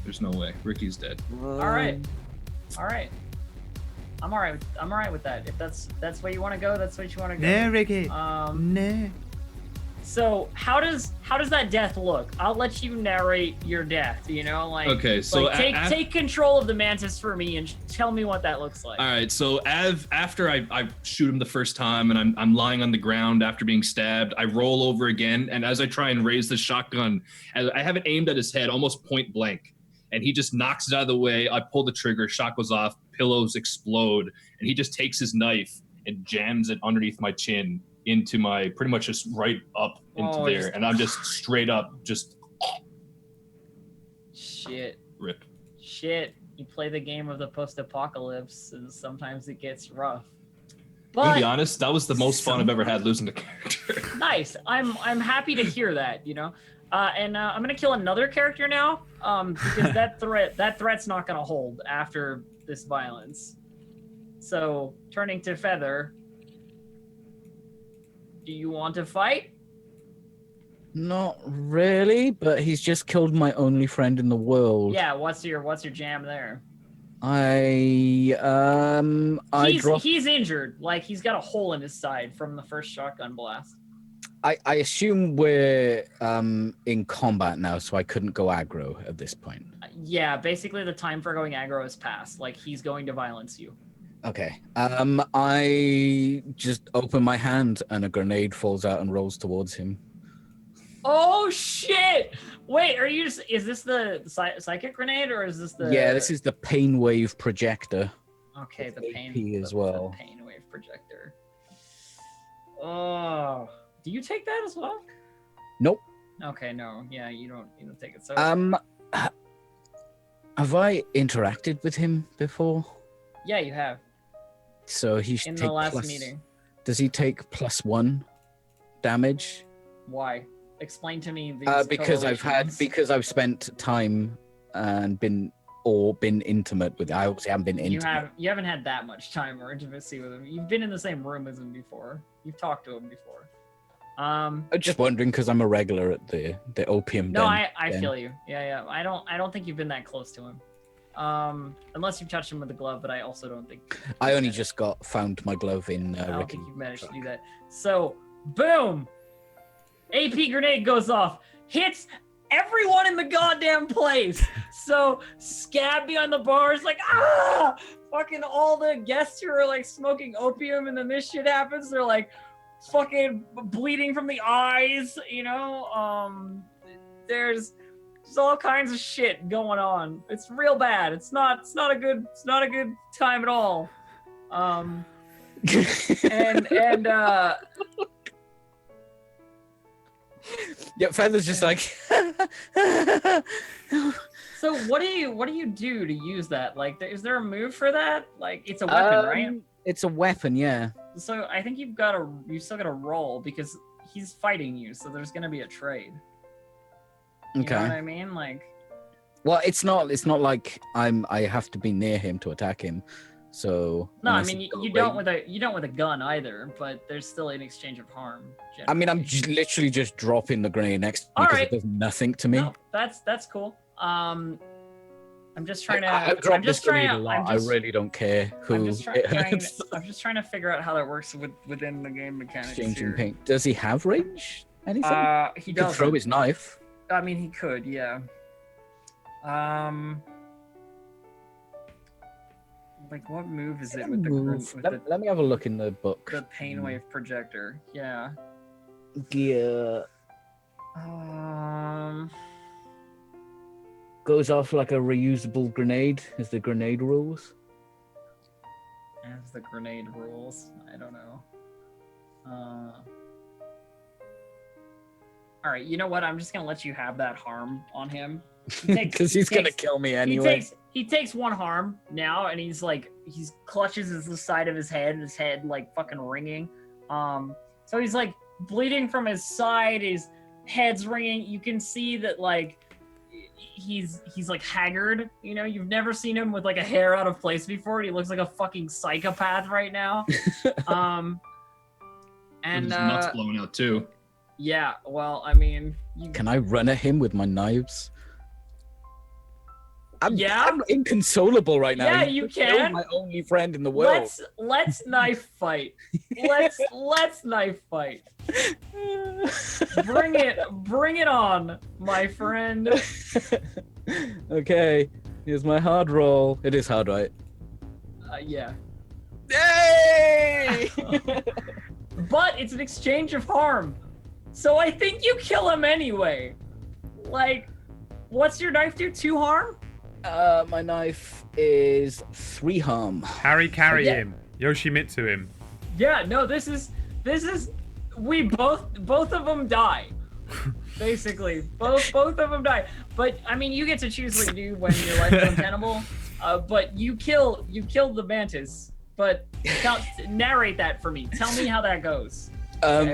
There's no way. Ricky's dead. All right. I'm all right with that. If that's where you want to go, that's what you want to go. No, Ricky. No. So how does that death look? I'll let you narrate your death. You know, like okay. So like take control of the mantis for me and tell me what that looks like. All right. So after I shoot him the first time and I'm lying on the ground after being stabbed, I roll over again, and as I try and raise the shotgun, I have it aimed at his head, almost point blank, and he just knocks it out of the way. I pull the trigger, shot goes off, pillows explode, and he just takes his knife and jams it underneath my chin into my, pretty much just right up into there, and I'm just straight up just shit. Rip. Shit. You play the game of the post-apocalypse, and sometimes it gets rough. But to be honest, that was the most fun I've ever had losing a character. Nice. I'm happy to hear that. You know, and I'm gonna kill another character now, because that threat's not gonna hold after this violence. So turning to Feather. Do you want to fight? Not really, but he's just killed my only friend in the world. Yeah, what's your jam there? He's injured. Like, he's got a hole in his side from the first shotgun blast. I assume we're in combat now, so I couldn't go aggro at this point. Yeah, basically the time for going aggro has passed. Like, he's going to violence you. Okay. I just open my hand and a grenade falls out and rolls towards him. Oh shit! Wait, is this the psychic grenade or is this the? Yeah, this is the pain wave projector. Okay, the pain AP as well. The pain wave projector. Oh, do you take that as well? Nope. Okay, no, yeah, you don't take it. So. Have I interacted with him before? Yeah, you have. So he should in take the last meeting. Does he take +1 damage? Why? Explain to me these because I've spent time and been intimate with. I obviously haven't been intimate. You haven't had that much time or intimacy with him. You've been in the same room as him before. You've talked to him before. I'm just wondering because I'm a regular at the opium. No, I feel you. Yeah. I don't think you've been that close to him. Unless you touched him with a glove, but I also don't think. I only just found my glove in. I don't think you've managed to do that. So, boom! AP grenade goes off, hits everyone in the goddamn place. So, Scab behind the bar is like, ah! Fucking all the guests who are like smoking opium, and then this shit happens. They're like, fucking bleeding from the eyes. You know, there's all kinds of shit going on. It's real bad. It's not a good time at all. Yeah, Feather's just like. So what do you do to use that? Like, is there a move for that? Like, it's a weapon, right? It's a weapon, yeah. So I think you still gotta roll because he's fighting you. So there's gonna be a trade. You know what I mean? Like, well, it's not like I have to be near him to attack him. So no, I mean you don't with a gun either, but there's still an exchange of harm. Generally. I mean, I'm literally just dropping the grenade next to me because it does nothing to me. No, that's cool. I'm just trying to. I've dropped this grenade a lot. I really don't care who. I'm just trying to figure out how that works within the game mechanics. Exchanging paint. Does he have range? Anything? He does. Could throw his knife. I mean, he could, yeah. Like, what move is it with the? Let me have a look in the book. The pain wave projector, yeah. Yeah. Goes off like a reusable grenade. Is the grenade rules? As the grenade rules, I don't know. All right, you know what? I'm just gonna let you have that harm on him because he's gonna kill me anyway. He takes 1 harm now, and he clutches the side of his head, like fucking ringing. So he's like bleeding from his side. His head's ringing. You can see that like he's like haggard. You know, you've never seen him with like a hair out of place before. He looks like a fucking psychopath right now. With And his nuts blowing out too. yeah, well, I mean, Can I run at him with my knives? I'm inconsolable right now. Yeah, you killed can. My only friend in the world. Let's knife fight. Let's knife fight. Bring it on, my friend. Okay, here's my hard roll. It is hard, right? Yeah. Yay! But it's an exchange of harm. So I think you kill him anyway. Like, what's your knife do? 2 harm? My knife is 3 harm. Harry, carry him. Yoshimitsu him. Yeah, no, this is we both of them die. Basically, both of them die. But I mean, you get to choose what you do when your life is untenable. But you killed the mantis. But narrate that for me. Tell me how that goes.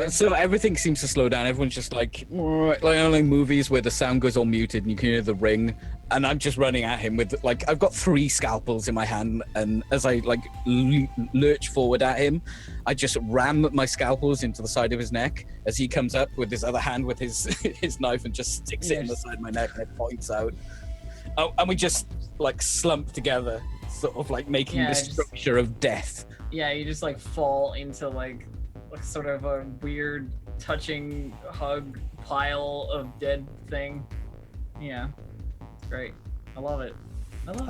So everything seems to slow down. Everyone's just like movies where the sound goes all muted and you can hear the ring. And I'm just running at him with like, I've got 3 scalpels in my hand. And as I like lurch forward at him, I just ram my scalpels into the side of his neck as he comes up with his other hand with his knife and just sticks it in the side of my neck and it points out. Oh, and we just like slump together, sort of like making the structure of death. Yeah, you just like fall into like sort of a weird touching hug pile of dead thing. Yeah, it's great. I love it.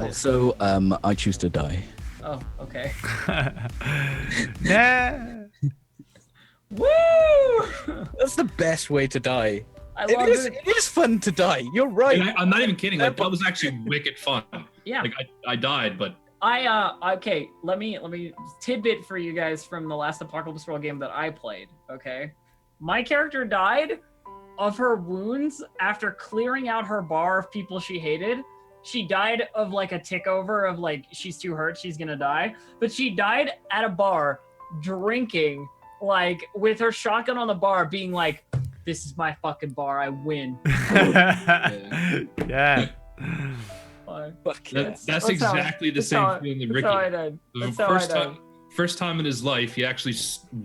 Also, I choose to die. Oh, okay. Yeah. Woo! That's the best way to die. I love it. It is fun to die. You're right. And I'm not even kidding. Like that was actually wicked fun. Yeah. Like I died, but okay, let me tidbit for you guys from the last Apocalypse World game that I played, okay? My character died of her wounds after clearing out her bar of people she hated. She died of like a tick over of like she's too hurt, she's gonna die. But she died at a bar drinking, like with her shotgun on the bar, being like, "This is my fucking bar, I win." Yeah. That's exactly the same feeling that Ricky. That's how I died. That's how I died. First time in his life, he actually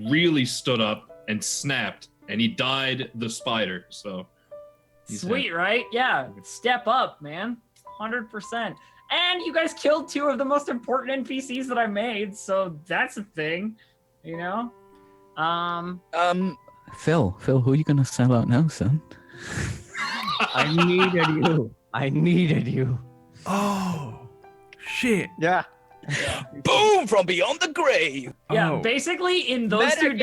really stood up and snapped, and he died the spider. So sweet, right? Yeah, step up, man. 100%. And you guys killed 2 of the most important NPCs that I made, so that's a thing, you know. Phil, who are you gonna sell out now, son? I needed you. Oh, shit. Yeah. Boom from beyond the grave. Yeah, Oh. basically in those two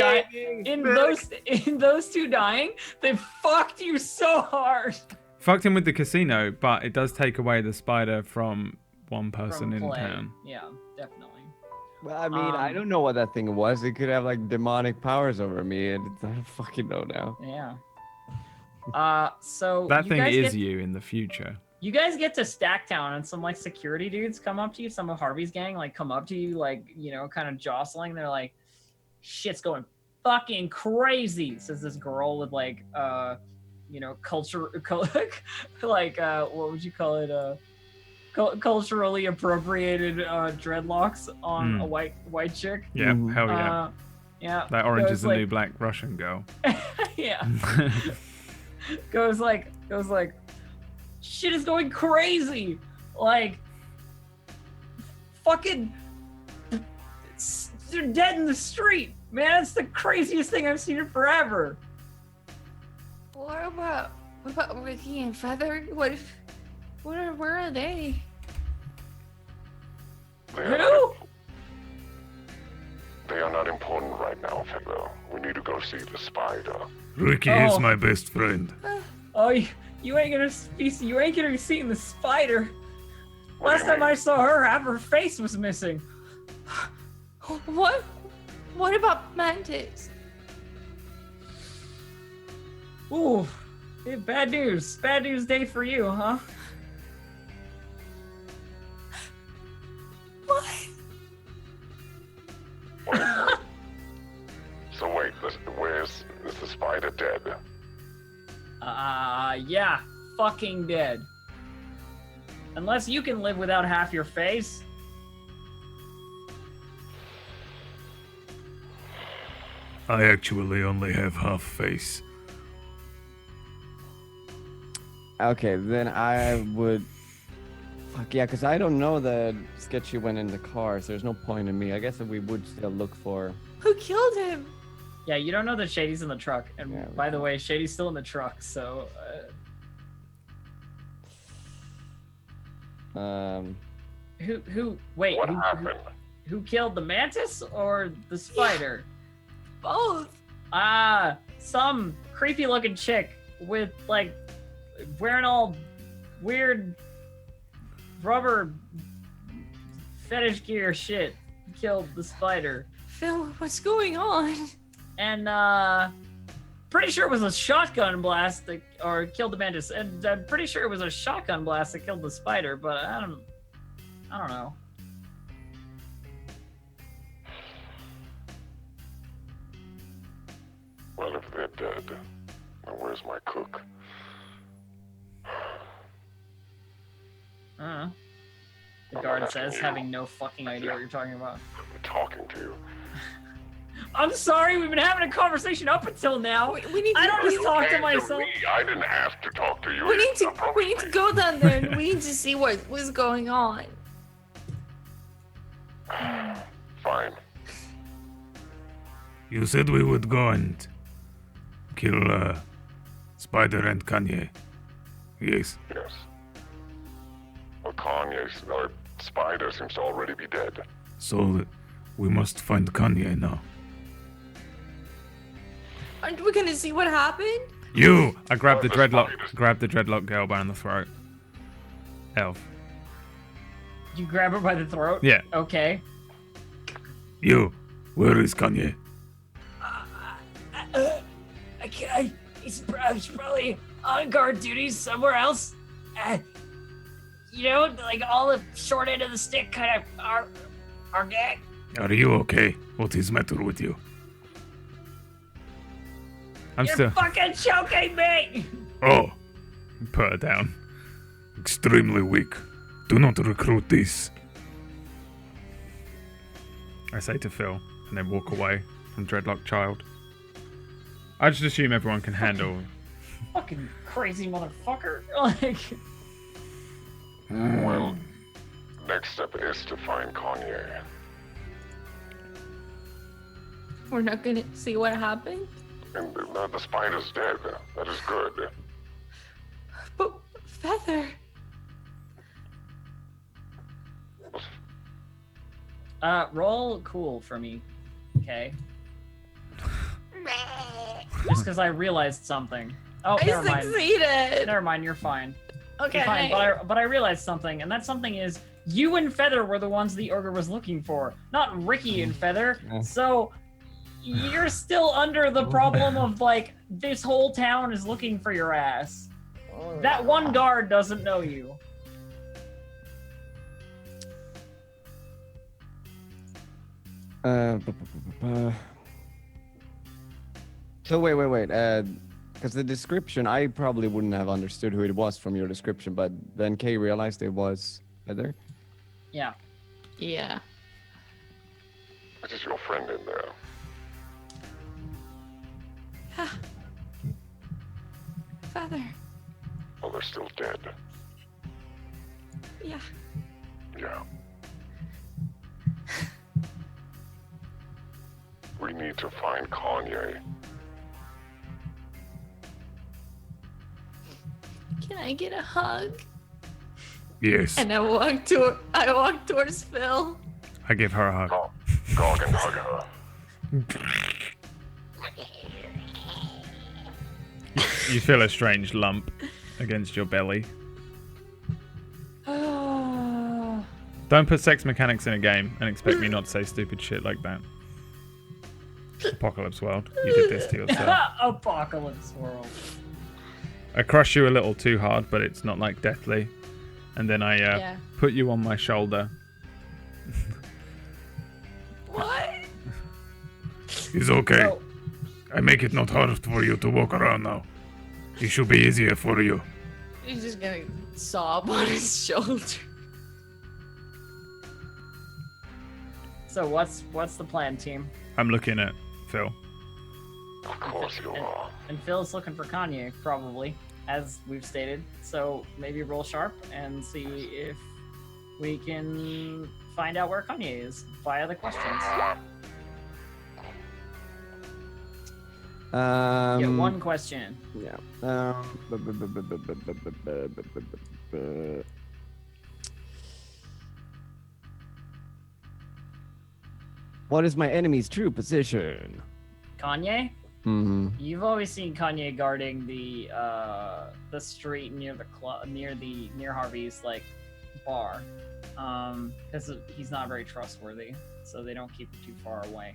those 2 dying, they fucked you so hard. Fucked him with the casino, but it does take away the spider from one person From in play. town. Yeah, definitely. Well, I mean, I don't know what that thing was. It could have like demonic powers over me, and I don't fucking know now. Yeah. So That you thing guys is get, you in the future. You guys get to Stacktown, and some like security dudes come up to you. Some of Harvey's gang like come up to you, like, you know, kind of jostling. They're like, "Shit's going fucking crazy," says this girl with like you know, like what would you call it? Culturally appropriated dreadlocks on a white chick. Yeah, hell yeah. Yeah. That Orange is the like, New Black Russian girl. Yeah. goes like, shit is going crazy. Like, fucking, they're dead in the street, man. It's the craziest thing I've seen in forever. What about Ricky and Feather? Where are they? Who? They are not important right now, Feather. We need to go see the spider. Ricky Oh. is my best friend. Oh, you ain't gonna be seeing the spider. Last time I saw her, half her face was missing. What about Mantis? Ooh, yeah, bad news. Bad news day for you, huh? What? So wait, is the spider dead? Yeah, fucking dead. Unless you can live without half your face. I actually only have half face. Okay, then I would. Fuck yeah, because I don't know that Sketchy went in the car, so there's no point in me. I guess that we would still look for. Who killed him? Yeah, you don't know that Shady's in the truck. And Yeah, by the way, Shady's still in the truck, so... Wait, What happened? who killed the mantis or the spider? Both. Some creepy looking chick with like wearing all weird rubber fetish gear shit killed the spider. Phil, what's going on? And pretty sure it was a shotgun blast that or killed the mantis. And I'm pretty sure it was a shotgun blast that killed the spider, but I don't know. Well, if they're dead, then where's my cook? The I'm guard not says, asking you. having no fucking idea what you're talking about. I'm talking to you. I'm sorry, we've been having a conversation up until now. We need to, I don't just talk to Answer myself. me. I didn't ask to talk to you. we need to Approach me. go down there and we need to see what was going on. Fine. You said we would go and kill Spider and Kanye. Yes. Yes. Well, Kanye's or Spider seems to already be dead. So we must find Kanye now. Aren't we gonna see what happened? You! I grabbed the Well, the dreadlock. spiders- Grabbed the dreadlock girl by the throat. Elf. You grab her by the throat? Yeah. Okay. You. Where is Kanye? He's probably on guard duty somewhere else. Like all the short end of the stick kind of our gang. Are you okay? What is matter with you? I'm You're still. fucking choking me! Oh. Put her down. Extremely weak. Do not recruit this. I say to Phil, and then walk away from Dreadlock Child. I just assume everyone can handle. Fucking crazy motherfucker. Like, Well, next step is to find Kanye. We're not gonna see what happened. And the spider's dead. That is good. But Feather. roll cool for me. Okay. Just because I realized something. Oh, I never mind. succeeded. Never mind, you're fine. Okay. You're fine, but I realized something, and that something is you and Feather were the ones the ogre was looking for, not Ricky and Feather. So you're still under the problem of like this whole town is looking for your ass. That one guard doesn't know you. So wait. Because the description, I probably wouldn't have understood who it was from your description, but then Kay realized it was Heather. Yeah. Yeah. This is your friend in there. Feather. Well, they're still dead. Yeah. Yeah. We need to find Kanye. Can I get a hug? Yes. And I walk towards Phil. I give her a hug. Gog and hug her. You feel a strange lump against your belly. Don't put sex mechanics in a game and expect me not to say stupid shit like that. Apocalypse World, you did this to yourself. Apocalypse World. I crush you a little too hard, but it's not like deathly. And then I put you on my shoulder. What? It's okay. Oh. I make it not hard for you to walk around now. It should be easier for you. He's just gonna sob on his shoulder. So what's the plan, team? I'm looking at Phil. Of course you are. And Phil's looking for Kanye, probably, as we've stated. So maybe roll sharp and see if we can find out where Kanye is via the questions. Get one question. Yeah. What is my enemy's true position? Kanye? Mm-hmm. You've always seen Kanye guarding the street near the club, near Harvey's like bar, because he's not very trustworthy, so they don't keep him too far away.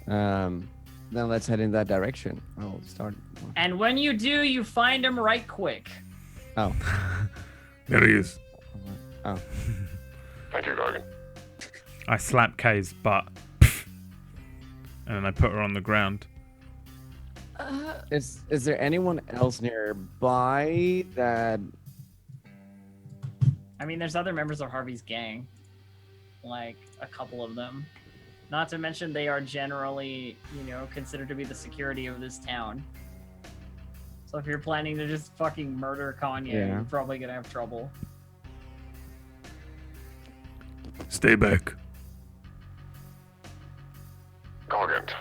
Then let's head in that direction. I'll start. And when you do, you find him right quick. Oh. There he is. Oh. Thank you, Gargan. I slap Kay's butt. And then I put her on the ground. Is there anyone else nearby that? I mean, there's other members of Harvey's gang, like a couple of them. Not to mention they are generally, considered to be the security of this town. So if you're planning to just fucking murder Kanye, you're probably gonna have trouble. Stay back. Gargant.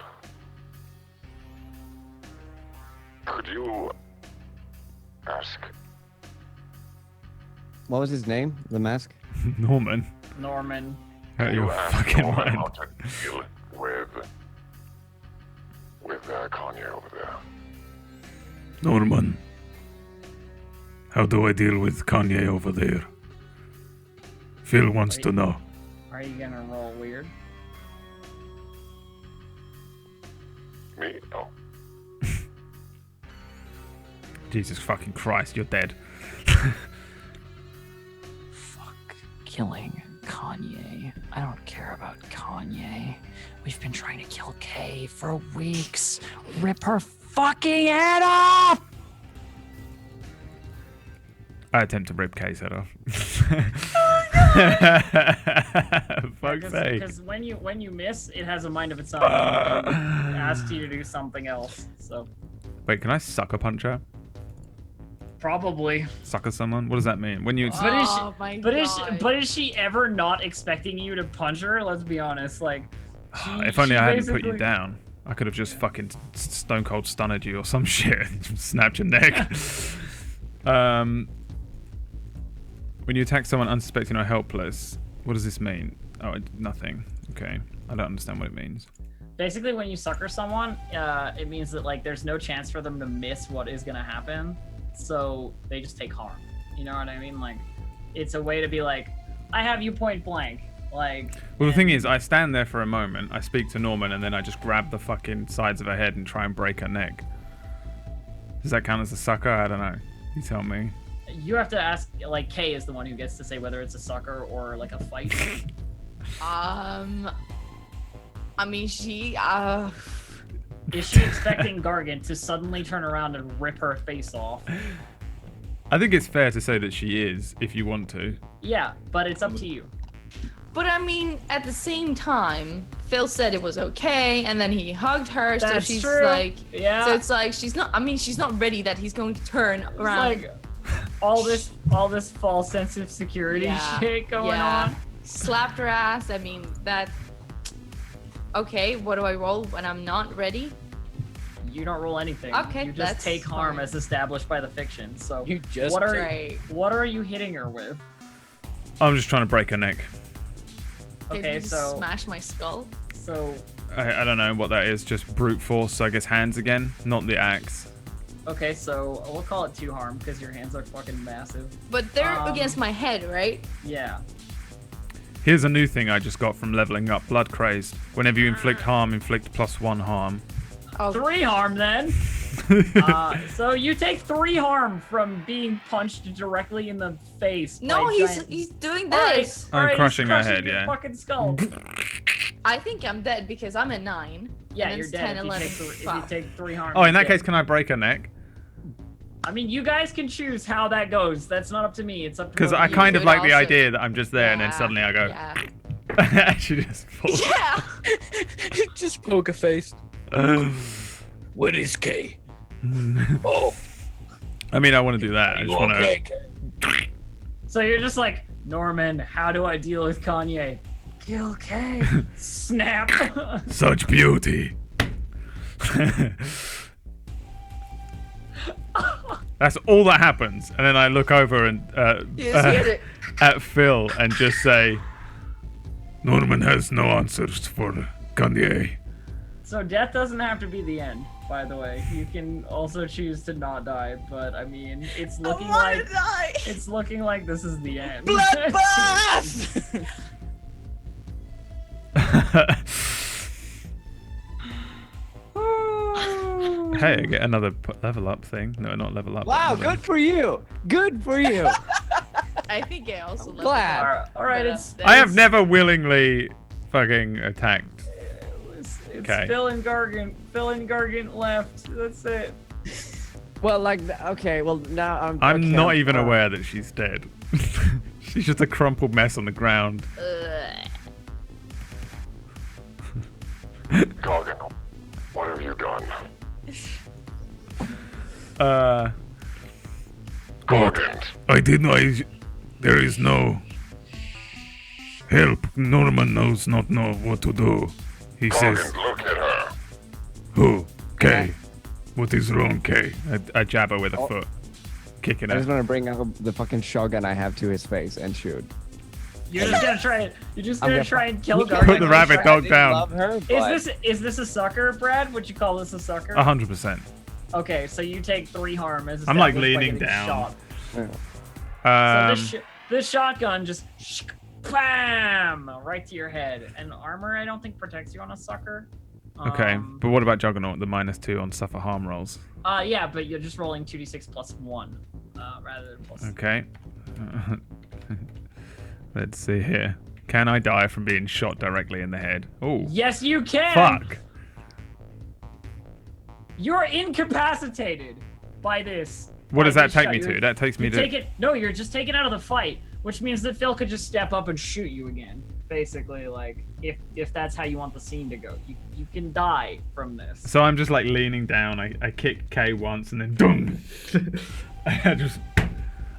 Could you ask? What was his name? The mask? Norman. Norman. Out You your ask fucking Norman mind. how to deal with Kanye over there. Norman. How do I deal with Kanye over there? Phil wants to know. Are you gonna roll weird? Me? No. Jesus fucking Christ, you're dead. Fuck killing Kanye. I don't care about Kanye. We've been trying to kill Kay for weeks. Rip her fucking head off! I attempt to rip Kay's head off. Fuck's sake. Because when you miss, it has a mind of its own and asks you to do something else. So Wait, can I sucker punch her? probably. Sucker someone? What does that mean? When you But is she ever not expecting you to punch her? Let's be honest. Like, if only she I hadn't put you basically- down. I could have just fucking stone cold stunned you or some shit. Snapped your neck. When you attack someone unsuspecting or helpless, what does this mean? Oh, nothing. Okay. I don't understand what it means. Basically, when you sucker someone, it means that like there's no chance for them to miss what is gonna happen, so they just take harm. You know what I mean? Like, it's a way to be like, I have you point blank. Like. Well, the thing is, I stand there for a moment, I speak to Norman, and then I just grab the fucking sides of her head and try and break her neck. Does that count as a sucker? I don't know. You tell me. You have to ask. Like, Kay is the one who gets to say whether it's a sucker or like a fight. I mean, she. Is she expecting Gargant to suddenly turn around and rip her face off? I think it's fair to say that she is, if you want to. Yeah, but it's up to you. But I mean, at the same time, Phil said it was okay, and then he hugged her, so That's she's true. like, Yeah. So it's like she's not. I mean, she's not ready that he's going to turn It's around. like all this false sense of security shit going on. Slapped her ass. I mean, that. Okay, what do I roll when I'm not ready? You don't roll anything. Okay, you just that's take harm fine. as established by the fiction. So You just what are Right. what are you hitting her with? I'm just trying to break her neck. Did Okay, you so smash my skull. so I don't know what that is, just brute force, so I guess hands again, not the axe. okay, so we'll call it 2 harm because your hands are fucking massive. But they're against my head, right? Yeah. Here's a new thing I just got from leveling up, Blood Crazed. Whenever you inflict harm, inflict +1 harm. Oh, 3 harm then. So you take 3 harm from being punched directly in the face. no, by he's giant- he's doing Alright, this. I'm alright, he's crushing her head, your yeah. Fucking skull. I think I'm dead because I'm at 9. Yeah, and you're it's dead 10, if you 11, take if you fuck. take 3 harm. Oh, in you're that dead. case, can I break her neck? I mean, you guys can choose how that goes. That's not up to me. It's up to Because both I of you. kind of could like the also- idea that I'm just there and then suddenly I go. Yeah. Actually, just fall. Yeah. Just poker face. What is K? Oh, I mean, I want to do that. I just want to. So you're just like, Norman, how do I deal with Kanye? Kill K. Snap. Such beauty. That's all that happens, and then I look over and at Phil and just say, "Norman has no answers for Kanye." So death doesn't have to be the end, by the way. You can also choose to not die, but I mean, it's looking like it's looking like this is the end. bloodbath! Hey, I get another level up thing. No, not level up. Wow, good for you. Good for you. I think I also love glad. All right, it's I have never willingly fucking attacked. it's Okay. Phil and Gargant left. That's it. Well, like, okay, well, now I'm okay, not even aware that she's dead. She's just a crumpled mess on the ground. Gargan, what have you done? Gargan. I did not. There is no help. Norman knows not know what to do. He says, Gargan, look at her. "Who? Kay? What is wrong, Kay?" I jab her with a foot, kicking I just her. want to bring out the fucking shotgun I have to his face and shoot. You're just gonna try it. You're just I'm gonna gonna try and kill Put Gargant. Put the rabbit dog I down. love her, Is this a sucker, Brad? Would you call this a sucker? 100%. Okay, so you take 3 harm as I'm, like, established by leaning getting down. shot. Yeah. So this shotgun just bam right to your head. And armor, I don't think protects you on a sucker. Okay, but what about Juggernaut? The -2 on suffer harm rolls. Yeah, but you're just rolling 2d6 plus 1 rather than plus. Okay. Let's see here. Can I die from being shot directly in the head? Oh. Yes, you can. Fuck. You're incapacitated by this. What does that this take shot. me to? That takes me You to. take it. No, you're just taken out of the fight, which means that Phil could just step up and shoot you again. Basically, like if that's how you want the scene to go, you can die from this. So I'm just like leaning down. I kick K once and then dong.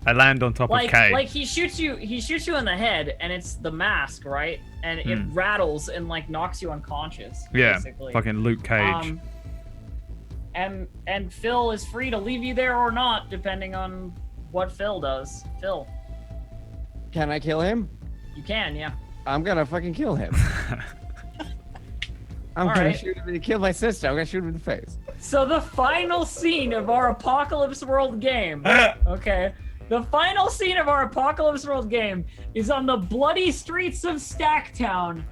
I land on top of K. Like he shoots you in the head, and it's the mask, right? And it rattles and like knocks you unconscious. Yeah, basically. fucking Luke Cage. And Phil is free to leave you there or not, depending on what Phil does. Phil, Can I kill him? you can, yeah. I'm gonna fucking kill him. I'm All gonna right. shoot him. He killed my sister. I'm gonna shoot him in the face. So the final scene of our Apocalypse World game, okay? The final scene of our Apocalypse World game is on the bloody streets of Stacktown.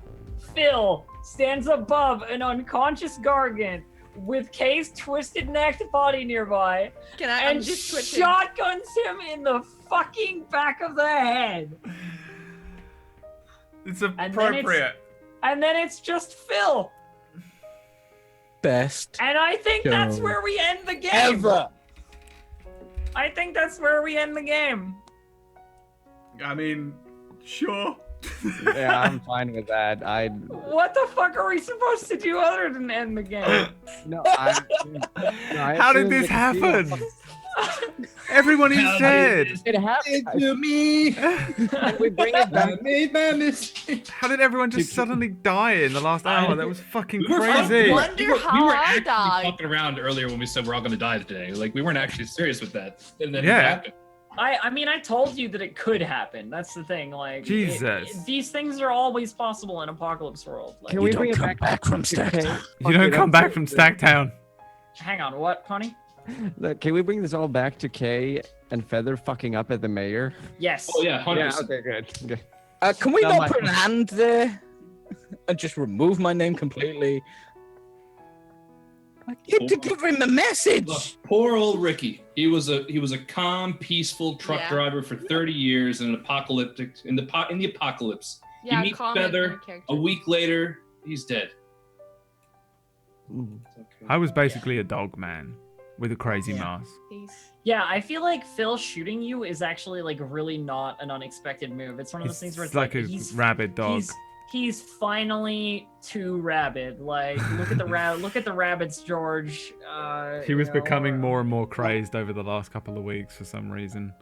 Phil stands above an unconscious Gargant with Kay's twisted necked body nearby I'm and just twitching. shotguns him in the fucking back of the head. It's appropriate. And then it's just Phil. Best And I think that's Go. where we end the game. ever. I think that's where we end the game. I mean, sure. Yeah, I'm fine with that. What the fuck are we supposed to do other than end the game? No, How did this happen? Everyone is dead. It happened. To me. Can we bring it back? I made my mistake. How did everyone just suddenly die in the last hour? That was fucking We were crazy. Wonder we were how I actually died. fucking around earlier when we said we're all gonna die today. Like we weren't actually serious with that, and then Yeah. it happened. I mean, I told you that it could happen. That's the thing. Like, Jesus. these things are always possible in Apocalypse World. Like, Can we bring it back from to Kay? You don't come back from Stacktown. hang on, what, honey? Look, can we bring this all back to Kay and Feather fucking up at the mayor? Yes. Oh yeah, 100%. Yeah. Okay. Good. Okay. Can we Not not my- put an and there and just remove my name completely? I need to give him a Look, message. poor old Ricky. He was a calm, peaceful truck Yeah. driver for 30 years in the apocalypse. Yeah, meet comment Feather, on character. A week later, he's dead. Mm. It's okay. I was basically a dog man. with a crazy Yeah. mask. Yeah, I feel like Phil shooting you is actually like really not an unexpected move. It's one of those things where it's like a he's rabid dog. He's finally too rabid. Like look at the look at the rabbits, George. He was becoming more and more crazed over the last couple of weeks for some reason.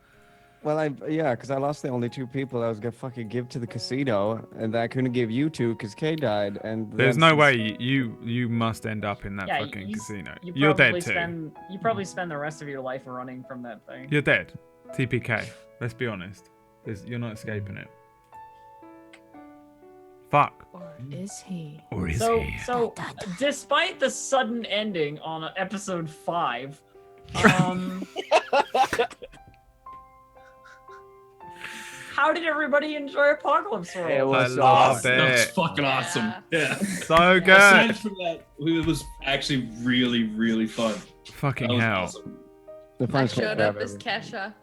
Well, because I lost the only 2 people I was gonna fucking give to the casino, and I couldn't give you 2 because Kay died, and There's no way you must end up in that fucking casino. You're dead too. You probably spend the rest of your life running from that thing. You're dead. TPK. Let's be honest. You're not escaping it. Fuck. Or is he? Or is he? So, despite the sudden ending on episode 5, how did everybody enjoy Apocalypse World? It was loved That was it. fucking awesome. Yeah. So good. Aside from that, it was actually really, really fun. Fucking That was hell. awesome. I showed up as Kesha.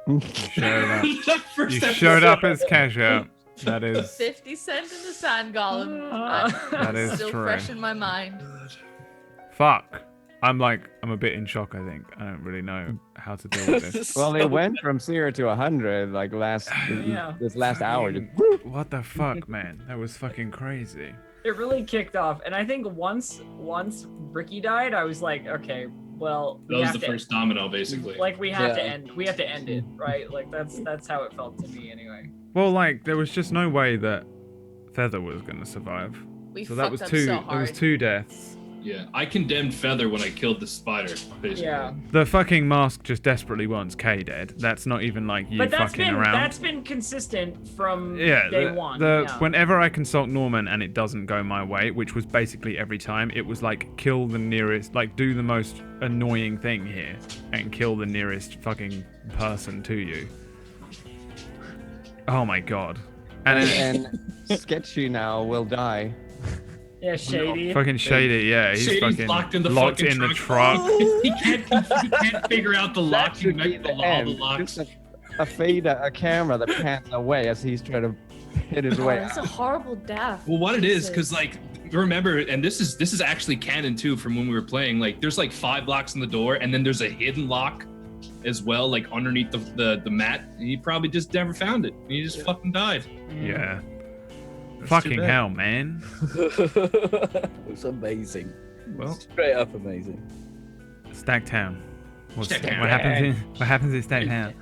You showed up. First You showed up as Kesha. That is 50 Cent in the Sand Golem. That is still true. fresh in my mind. fuck. I'm a bit in shock, I think. I don't really know how to deal with this. Well, it went from 0 to 100 like this last hour. Just, what the fuck, man? That was fucking crazy. It really kicked off, and I think once Ricky died, I was like, okay, well, That was the first domino, basically. Like we have to end it, right? Like that's how it felt to me, anyway. Well, like there was just no way that Feather was gonna survive. So that was two. There was 2 deaths. Yeah, I condemned Feather when I killed the spider, basically. Yeah. The fucking mask just desperately wants Kay dead. That's not even like you fucking around. That's been consistent from Yeah, day one. Whenever I consult Norman and it doesn't go my way, which was basically every time, it was like kill the nearest, like do the most annoying thing here and kill the nearest fucking person to you. Oh my god. and Sketchy now will die. Yeah, Shady. Fucking Shady, yeah. He's Shady's fucking locked in the truck. he can't figure out the locking all the locks. Just a fade, a camera that pans away as he's trying to hit his way That's a out. horrible death. Well, what it is, because like remember, and this is actually canon too from when we were playing. Like there's like 5 locks on the door, and then there's a hidden lock as well, like underneath the mat. And he probably just never found it. And he just fucking died. Yeah. That's Fucking too bad. hell, man. It's amazing. Well, Straight up amazing. Stacktown. What Stacktown. happens in Stacktown?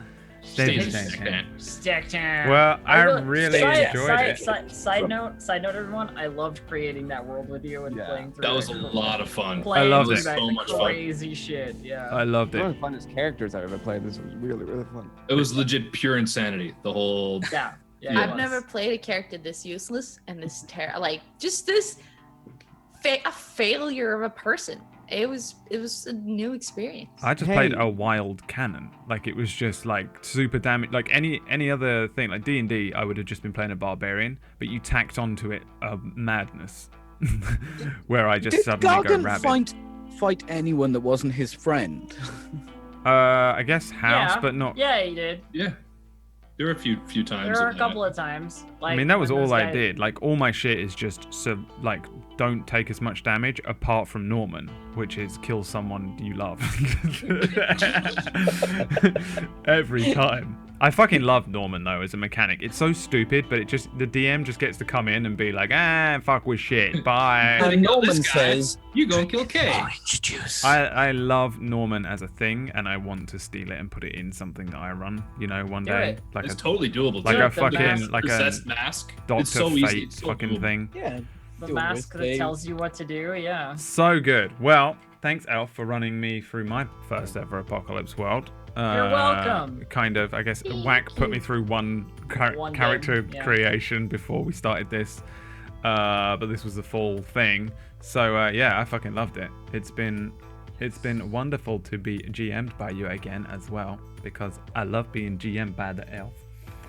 Stacktown. Stacktown. Well, I really enjoyed it. Side note, everyone. I loved creating that world with you and playing through That was it. a lot of fun. I loved it. Playing So through much that fun. crazy shit. Yeah. I loved One it. of the funnest characters I've ever played. This was really, really fun. It was legit pure insanity. The whole Yeah. Yeah. Yeah. it I've was. never played a character this useless and this like just this a failure of a person. It was a new experience. I just played a wild cannon. Like it was just like super damage. Like any other thing, like D&D, I would have just been playing a barbarian, but you tacked onto it a madness, where I just Did suddenly go Gargan rabid. fight anyone that wasn't his friend? I guess house, Yeah. but not. Yeah, he did. yeah. There were a few times. There were in a that. couple of times. Like, I mean, that was when all those I guys- did. Like all my shit is just like don't take as much damage apart from Norman, which is kill someone you love. Every time. I fucking love Norman though as a mechanic. It's so stupid, but the DM just gets to come in and be like, fuck with shit, bye. And Norman this guy, says, "You go kill Kay." Orange juice. I love Norman as a thing, and I want to steal it and put it in something that I run. You know, one Do day, it. like It's a totally doable. like too. a The fucking mask, like a possessed mask. Doctor It's so Fate easy. It's so fucking doable. thing. yeah. The do mask this that thing. tells you what to do. Yeah. So good. Well, thanks, Elf, for running me through my first ever Apocalypse World. You're welcome. Kind of, I guess, Whack put me through one One character game, yeah. creation before we started this. But this was the full thing. So yeah, I fucking loved it. It's been wonderful to be GM'd by you again as well, because I love being GM'd by the Elf.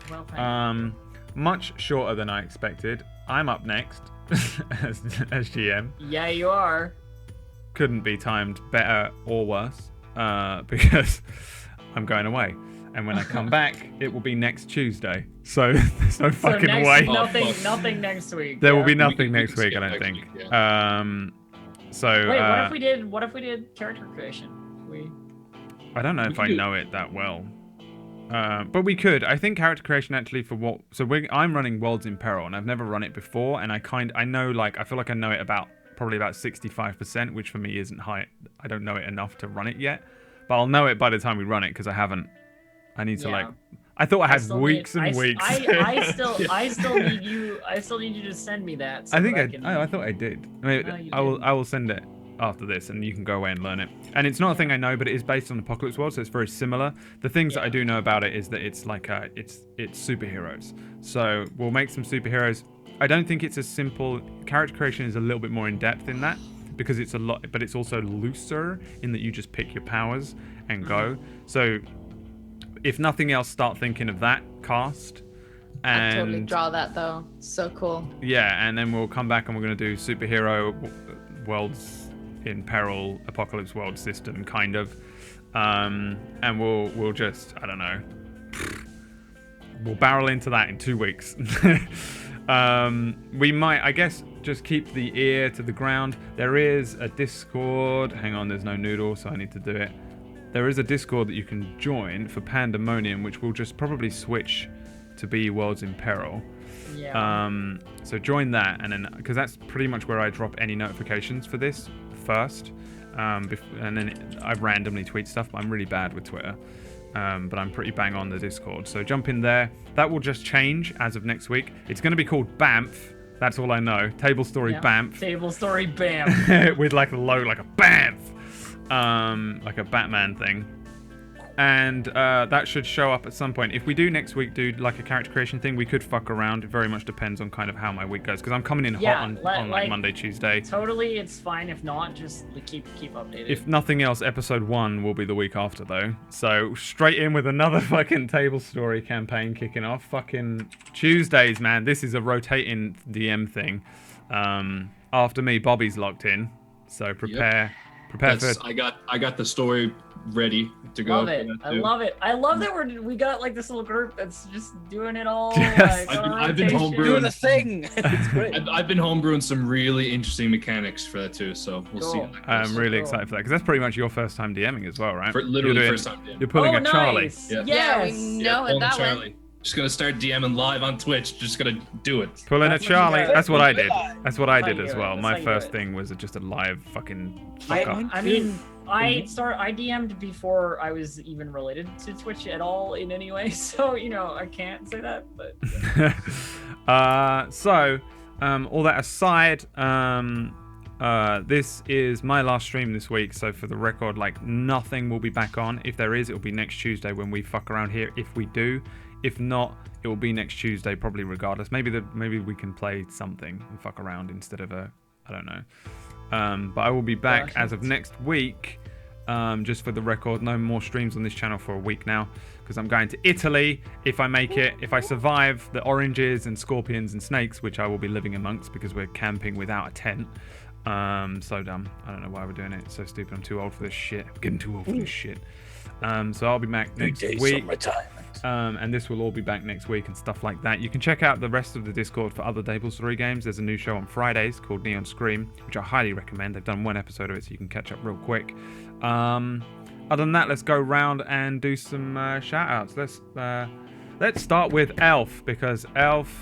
Well, thank Much shorter than I expected. I'm up next as GM. Yeah, you are. Couldn't be timed better or worse, because I'm going away, and when I come back, it will be next Tuesday. So there's no fucking so next, way. Nothing next week. There will yeah? be nothing We next can week, I skip don't next think. week, yeah. So Wait, what if we did character creation? we? I don't know if I know it that well. But we could. I think character creation actually for what... So I'm running Worlds in Peril, and I've never run it before, and I know, like, I feel like I know it probably about 65%, which for me isn't high. I don't know it enough to run it yet. But I'll know it by the time we run it, because I haven't. I need to, like... I thought I had weeks and weeks. I still need you to send me that. So I think I thought I did. I will send it after this, and you can go away and learn it. And it's not a thing I know, but it is based on Apocalypse World, so it's very similar. The things that I do know about it is that it's like it's superheroes. So we'll make some superheroes. I don't think it's as simple. Character creation is a little bit more in depth in that, because it's a lot, but it's also looser in that you just pick your powers and go. So if nothing else, start thinking of that cast. And I'd totally draw that though. So cool. Yeah, and then we'll come back and we're going to do superhero Worlds in Peril Apocalypse World system, kind of. And we'll just, I don't know, we'll barrel into that in 2 weeks. We might, I guess, just keep the ear to the ground. There is a Discord. Hang on, there's no noodle, so I need to do it. There is a Discord that you can join for Pandemonium, which will just probably switch to be Worlds in Peril. Yeah. So join that, and then, because that's pretty much where I drop any notifications for this first. And then I randomly tweet stuff, but I'm really bad with Twitter. But I'm pretty bang on the Discord. So jump in there. That will just change as of next week. It's going to be called BAMF. That's all I know. Tablestory BAMF. Tablestory BAMF. With like a logo, like a BAMF. Like a Batman thing. And that should show up at some point. If we do next week do like a character creation thing, we could fuck around. It very much depends on kind of how my week goes, because I'm coming in hot on like Monday, Tuesday. Totally, it's fine. If not, just keep updated. If nothing else, episode 1 will be the week after though. So straight in with another fucking Tablestory campaign kicking off. Fucking Tuesdays, man. This is a rotating DM thing. After me, Bobby's locked in. So prepare. I got the story ready to go. Love it. I love it. I love that we got like this little group that's just doing it all. Yes. Like, I've been homebrewing Doing the thing. It's great. I've been homebrewing some really interesting mechanics for that too. So we'll see. Cool. I'm really excited for that, because that's pretty much your first time DMing as well, right? Literally first time DMing. You're pulling a Charlie. Nice. Yeah. Yeah, we Yes. know it that Charlie. way. Just gonna start DMing live on Twitch. Just gonna do it. Pulling That's a what you Charlie. got. That's what I did. That's what I That's how did you as do it. well. That's how My you first do it. thing was just a live fucking fuck up. I mean, I DM'd before I was even related to Twitch at all in any way, so I can't say that. But all that aside, this is my last stream this week. So for the record, like, nothing will be back on. If there is, it'll be next Tuesday when we fuck around here. If we do, if not, it will be next Tuesday probably regardless. Maybe we can play something and fuck around instead of I don't know. But I will be back as of next week. Just for the record, no more streams on this channel for a week now, because I'm going to Italy. If I make it, if I survive the oranges and scorpions and snakes, which I will be living amongst because we're camping without a tent. So dumb. I don't know why we're doing it. It's so stupid. I'm too old for this shit. I'm getting too old for this shit. So I'll be back next week. And this will all be back next week and stuff like that. You can check out the rest of the Discord for other Tablestory games. There's a new show on Fridays called Neon Scream, which I highly recommend. They've done one episode of it, so you can catch up real quick. Other than that, let's go round and do some shout outs. Let's start with Elf, because Elf,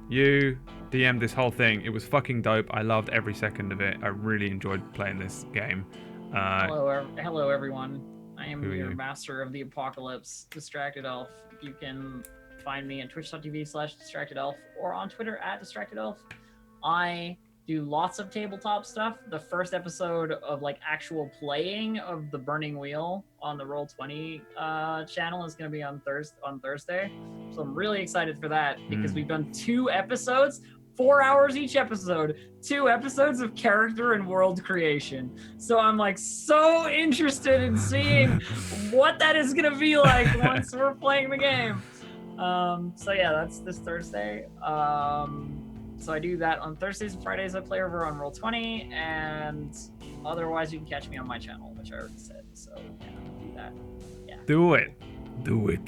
you DM'd this whole thing. It was fucking dope. I loved every second of it. I really enjoyed playing this game. hello everyone. I am Who are your you? master of the apocalypse, DistractedElf. You can find me at twitch.tv/DistractedElf or on Twitter at DistractedElf. I do lots of tabletop stuff. The first episode of like actual playing of the Burning Wheel on the Roll20 channel is going to be on Thursday. So I'm really excited for that because we've done 2 episodes, 4 hours each episode, 2 episodes of character and world creation. So I'm like so interested in seeing what that is going to be like once we're playing the game. So yeah, that's this Thursday. So I do that on Thursdays and Fridays. I play over on Roll20, and otherwise you can catch me on my channel, which I already said. So yeah, do that. Yeah. Do it.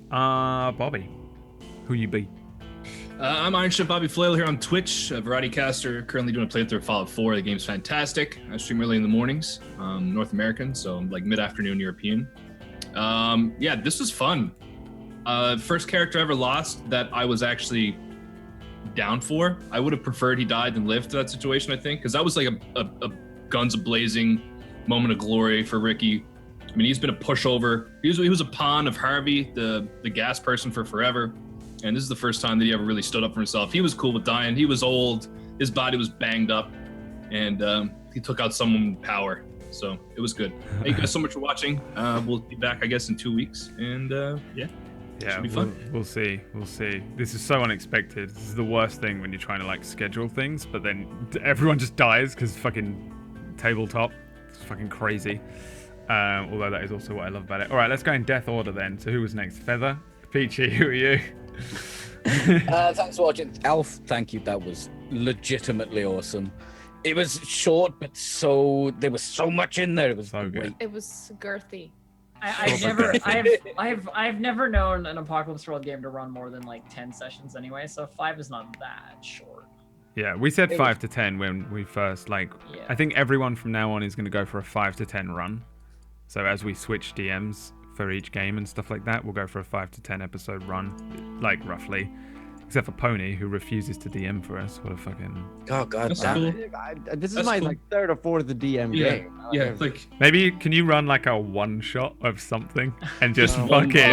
Bobby, who you be? I'm Ironship Bobby Flail here on Twitch, a variety caster, currently doing a playthrough of Fallout 4. The game's fantastic. I stream early in the mornings, North American, so like mid-afternoon European. Yeah, this was fun. First character I ever lost that I was actually down for. I would have preferred he died than lived to that situation, I think, because that was like a guns a-blazing moment of glory for Ricky. I mean, he's been a pushover. He was a pawn of Harvey, the gas person, for forever. And this is the first time that he ever really stood up for himself. He was cool with dying. He was old. His body was banged up. And he took out someone with power. So it was good. Thank you guys so much for watching. We'll be back, I guess, in 2 weeks. And yeah, should be fun. We'll see. This is so unexpected. This is the worst thing when you're trying to like schedule things, but then everyone just dies because fucking tabletop. It's fucking crazy. Although that is also what I love about it. All right, let's go in death order then. So who was next? Feather? Peachy, who are you? Thanks for watching. Elf, thank you. That was legitimately awesome. It was short, but there was so much in there. It was so good. It was girthy. I've never known an Apocalypse World game to run more than like 10 sessions anyway, so 5 is not that short. Yeah, we said 5 to 10 when we first I think everyone from now on is going to go for a 5 to 10 run. So as we switch DMs for each game and stuff like that, we'll go for a 5 to 10 episode run, like roughly. Except for Pony, who refuses to DM for us. What a fucking... Oh, God. This is my like third or fourth DM game. Yeah, like... Maybe, can you run like a one-shot of something and just fucking...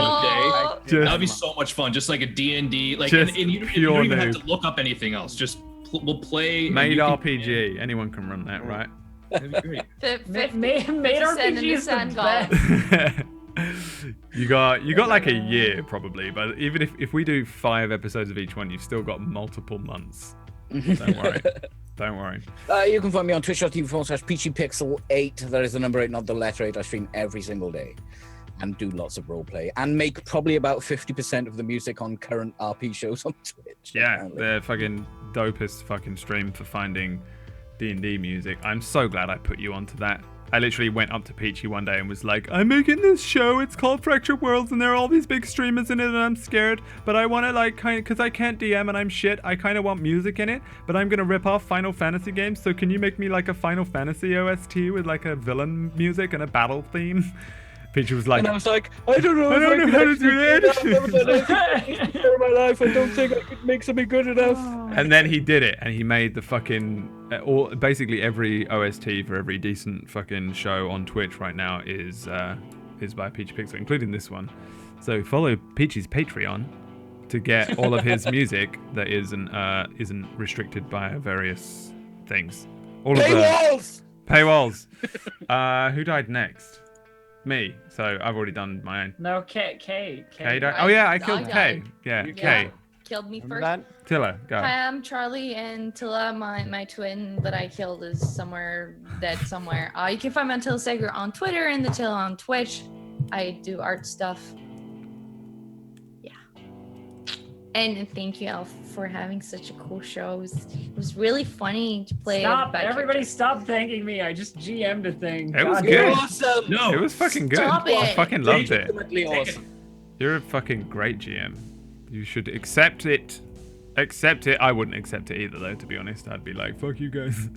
That'd be so much fun. Just like a D&D. Like, and you don't even have to look up anything else. Just, we'll play... Made RPG. Anyone can run that, right? That'd be great. Made RPG is the best. You got like a year probably, but even if we do 5 episodes of each one, you've still got multiple months. Don't worry. You can find me on twitch.tv/PeachyPixel8. That is the number 8, not the letter 8. I stream every single day and do lots of roleplay and make probably about 50% of the music on current RP shows on Twitch. Yeah, apparently. the fucking dopest fucking stream for finding D&D music. I'm so glad I put you onto that. I literally went up to Peachy one day and was like, I'm making this show, it's called Fractured Worlds, and there are all these big streamers in it, and I'm scared, but I want to like kind of, because I can't DM and I'm shit, I kind of want music in it, but I'm going to rip off Final Fantasy games, so can you make me like a Final Fantasy OST with like a villain music and a battle theme? Peachy was like, and I was like, I don't know how to do that. In my life, I don't think I could make something good enough. And then he did it, and he made the fucking basically every OST for every decent fucking show on Twitch right now is by Peachy Pixel, including this one. So follow Peachy's Patreon to get all of his music that isn't restricted by various things. All Paywalls! Of the paywalls. Who died next? Me. So I've already done my own. No, K died. Oh yeah, I killed K. Yeah, K. Killed me first. Tilla, go. Hi, I'm Charlie, and Tilla, my twin that I killed, is dead somewhere. You can find me on Tilla Sager on Twitter and the Tilla on Twitch. I do art stuff. Yeah. And thank you, Elf, for having such a cool show. It was really funny to play. Everybody stop thanking me. I just GM'd a thing. It was good. Awesome. No, it was fucking good. Stop it. I fucking loved it. Awesome. You're a fucking great GM. You should accept it. Accept it. I wouldn't accept it either, though, to be honest. I'd be like, fuck you guys.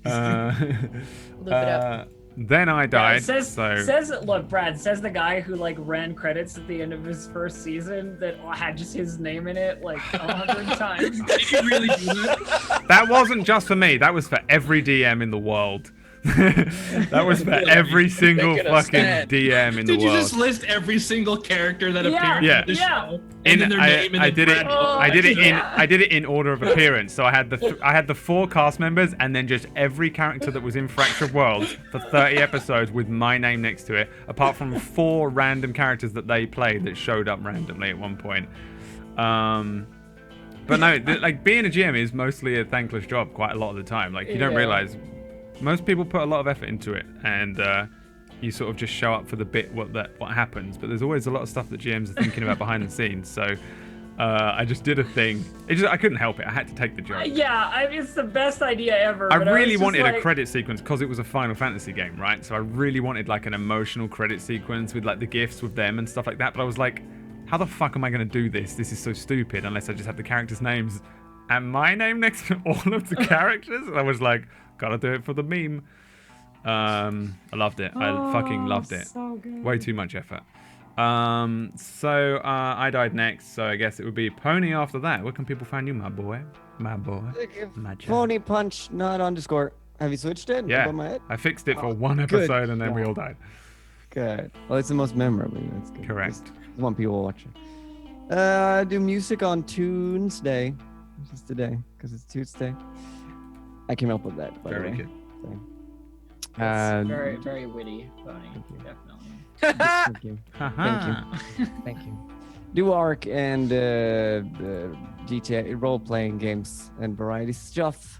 Loop it up. Then I died. Look, Brad, says the guy who like ran credits at the end of his first season that had just his name in it like 100 times. Did you really do that? That wasn't just for me. That was for every DM in the world. That was for every single fucking DM in the world. Did you just list every single character that appeared in the show? And then their name I did it in order of appearance. So I had the 4 cast members and then just every character that was in Fractured Worlds for 30 episodes with my name next to it, apart from 4 random characters that they played that showed up randomly at one point. But no, like being a GM is mostly a thankless job quite a lot of the time. Like you don't realize most people put a lot of effort into it, and you sort of just show up for the bit what happens. But there's always a lot of stuff that GMs are thinking about behind the scenes. So I just did a thing. I couldn't help it. I had to take the job. It's the best idea ever. I really wanted a credit sequence because it was a Final Fantasy game, right? So I really wanted like an emotional credit sequence with like the gifts with them and stuff like that. But I was like, how the fuck am I going to do this? This is so stupid unless I just have the characters' names and my name next to all of the characters. And I was like, gotta do it for the meme. I loved it. I fucking loved it. So good. Way too much effort. So I died next, so I guess it would be Pony after that. Where can people find you, my boy? My boy. My child. Pony Punch, not on Discord. Have you switched it? Yeah, Above my head? I fixed it for one good. episode and then we all died. Good. Well, it's the most memorable. That's good. Correct. Just want people watching. Do music on Tuesday. Which is today, because it's Tuesday. I came up with that, by the Very way. good. So, It's very, very witty, Pony. Definitely. thank you. Haha. Thank you. Do Arc and GTA role-playing games and variety stuff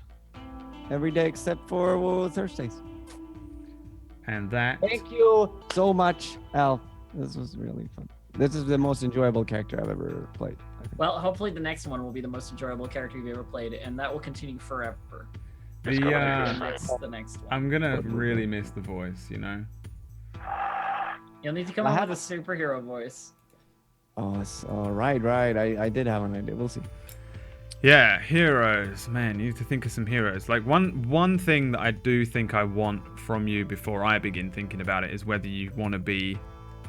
every day except for Thursdays. And that. Thank you so much, Al. This was really fun. This is the most enjoyable character I've ever played. I think. Well, hopefully the next one will be the most enjoyable character you've ever played, and that will continue forever. It's gonna be Yeah. The next one. I'm gonna really miss the voice, you know? You'll need to come up with a superhero voice. Oh, right. I did have an idea. We'll see. Yeah, heroes. Man, you need to think of some heroes. Like one thing that I do think I want from you before I begin thinking about it is whether you want to be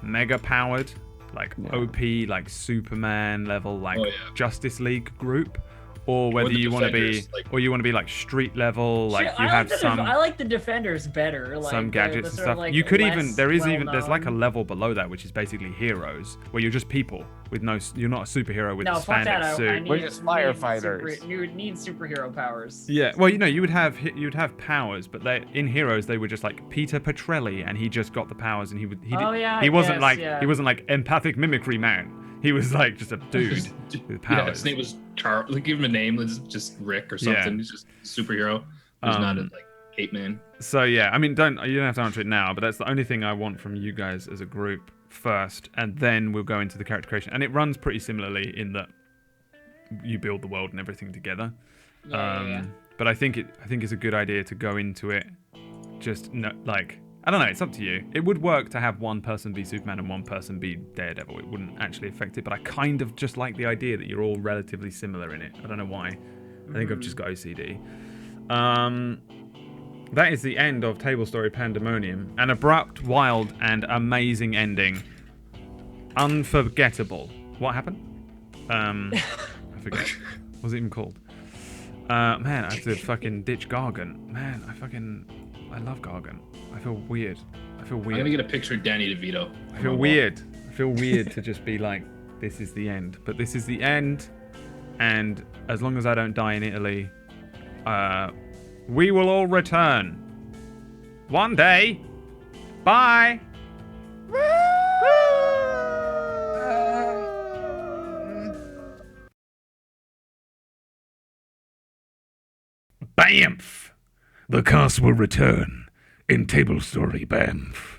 mega powered, like OP, like Superman level, like Justice League group, or whether you want to be, or you want to be like street level, like Shit, you have some. I like the Defenders better. Like, Some gadgets and sort of, stuff. like, You could less even there's like a well-known. level below that, which is basically heroes, where you're just people with no. You're not a superhero with No, a fuck that. spandex I suit. need, We're just firefighters. You would need superhero powers. Yeah, well, you know, you would have powers, but in Heroes they were just like Peter Petrelli, and he just got the powers, and he wasn't he wasn't like empathic mimicry man. He was like just a dude with powers. Yeah, his name was Charles. Like, give him a name. It's just Rick or something. Yeah. He's just a superhero. He's not a like ape man. So yeah, I mean, you don't have to answer it now, but that's the only thing I want from you guys as a group first, and then we'll go into the character creation. And it runs pretty similarly in that you build the world and everything together. Yeah. But I think it's a good idea to go into it just like, I don't know, it's up to you. It would work to have one person be Superman and one person be Daredevil. It wouldn't actually affect it, but I kind of just like the idea that you're all relatively similar in it. I don't know why. I think I've just got OCD. That is the end of Tablestory Pandemonium. An abrupt, wild, and amazing ending. Unforgettable. What happened? I forget. What was it even called? Man, I have to fucking ditch Gargant. Man, I love Gargant. I feel weird. I'm gonna get a picture of Danny DeVito. I feel weird. I feel weird to just be like, this is the end. But this is the end, and as long as I don't die in Italy, we will all return. One day. Bye. Bamf! The cast will return in Tablestory Bamf.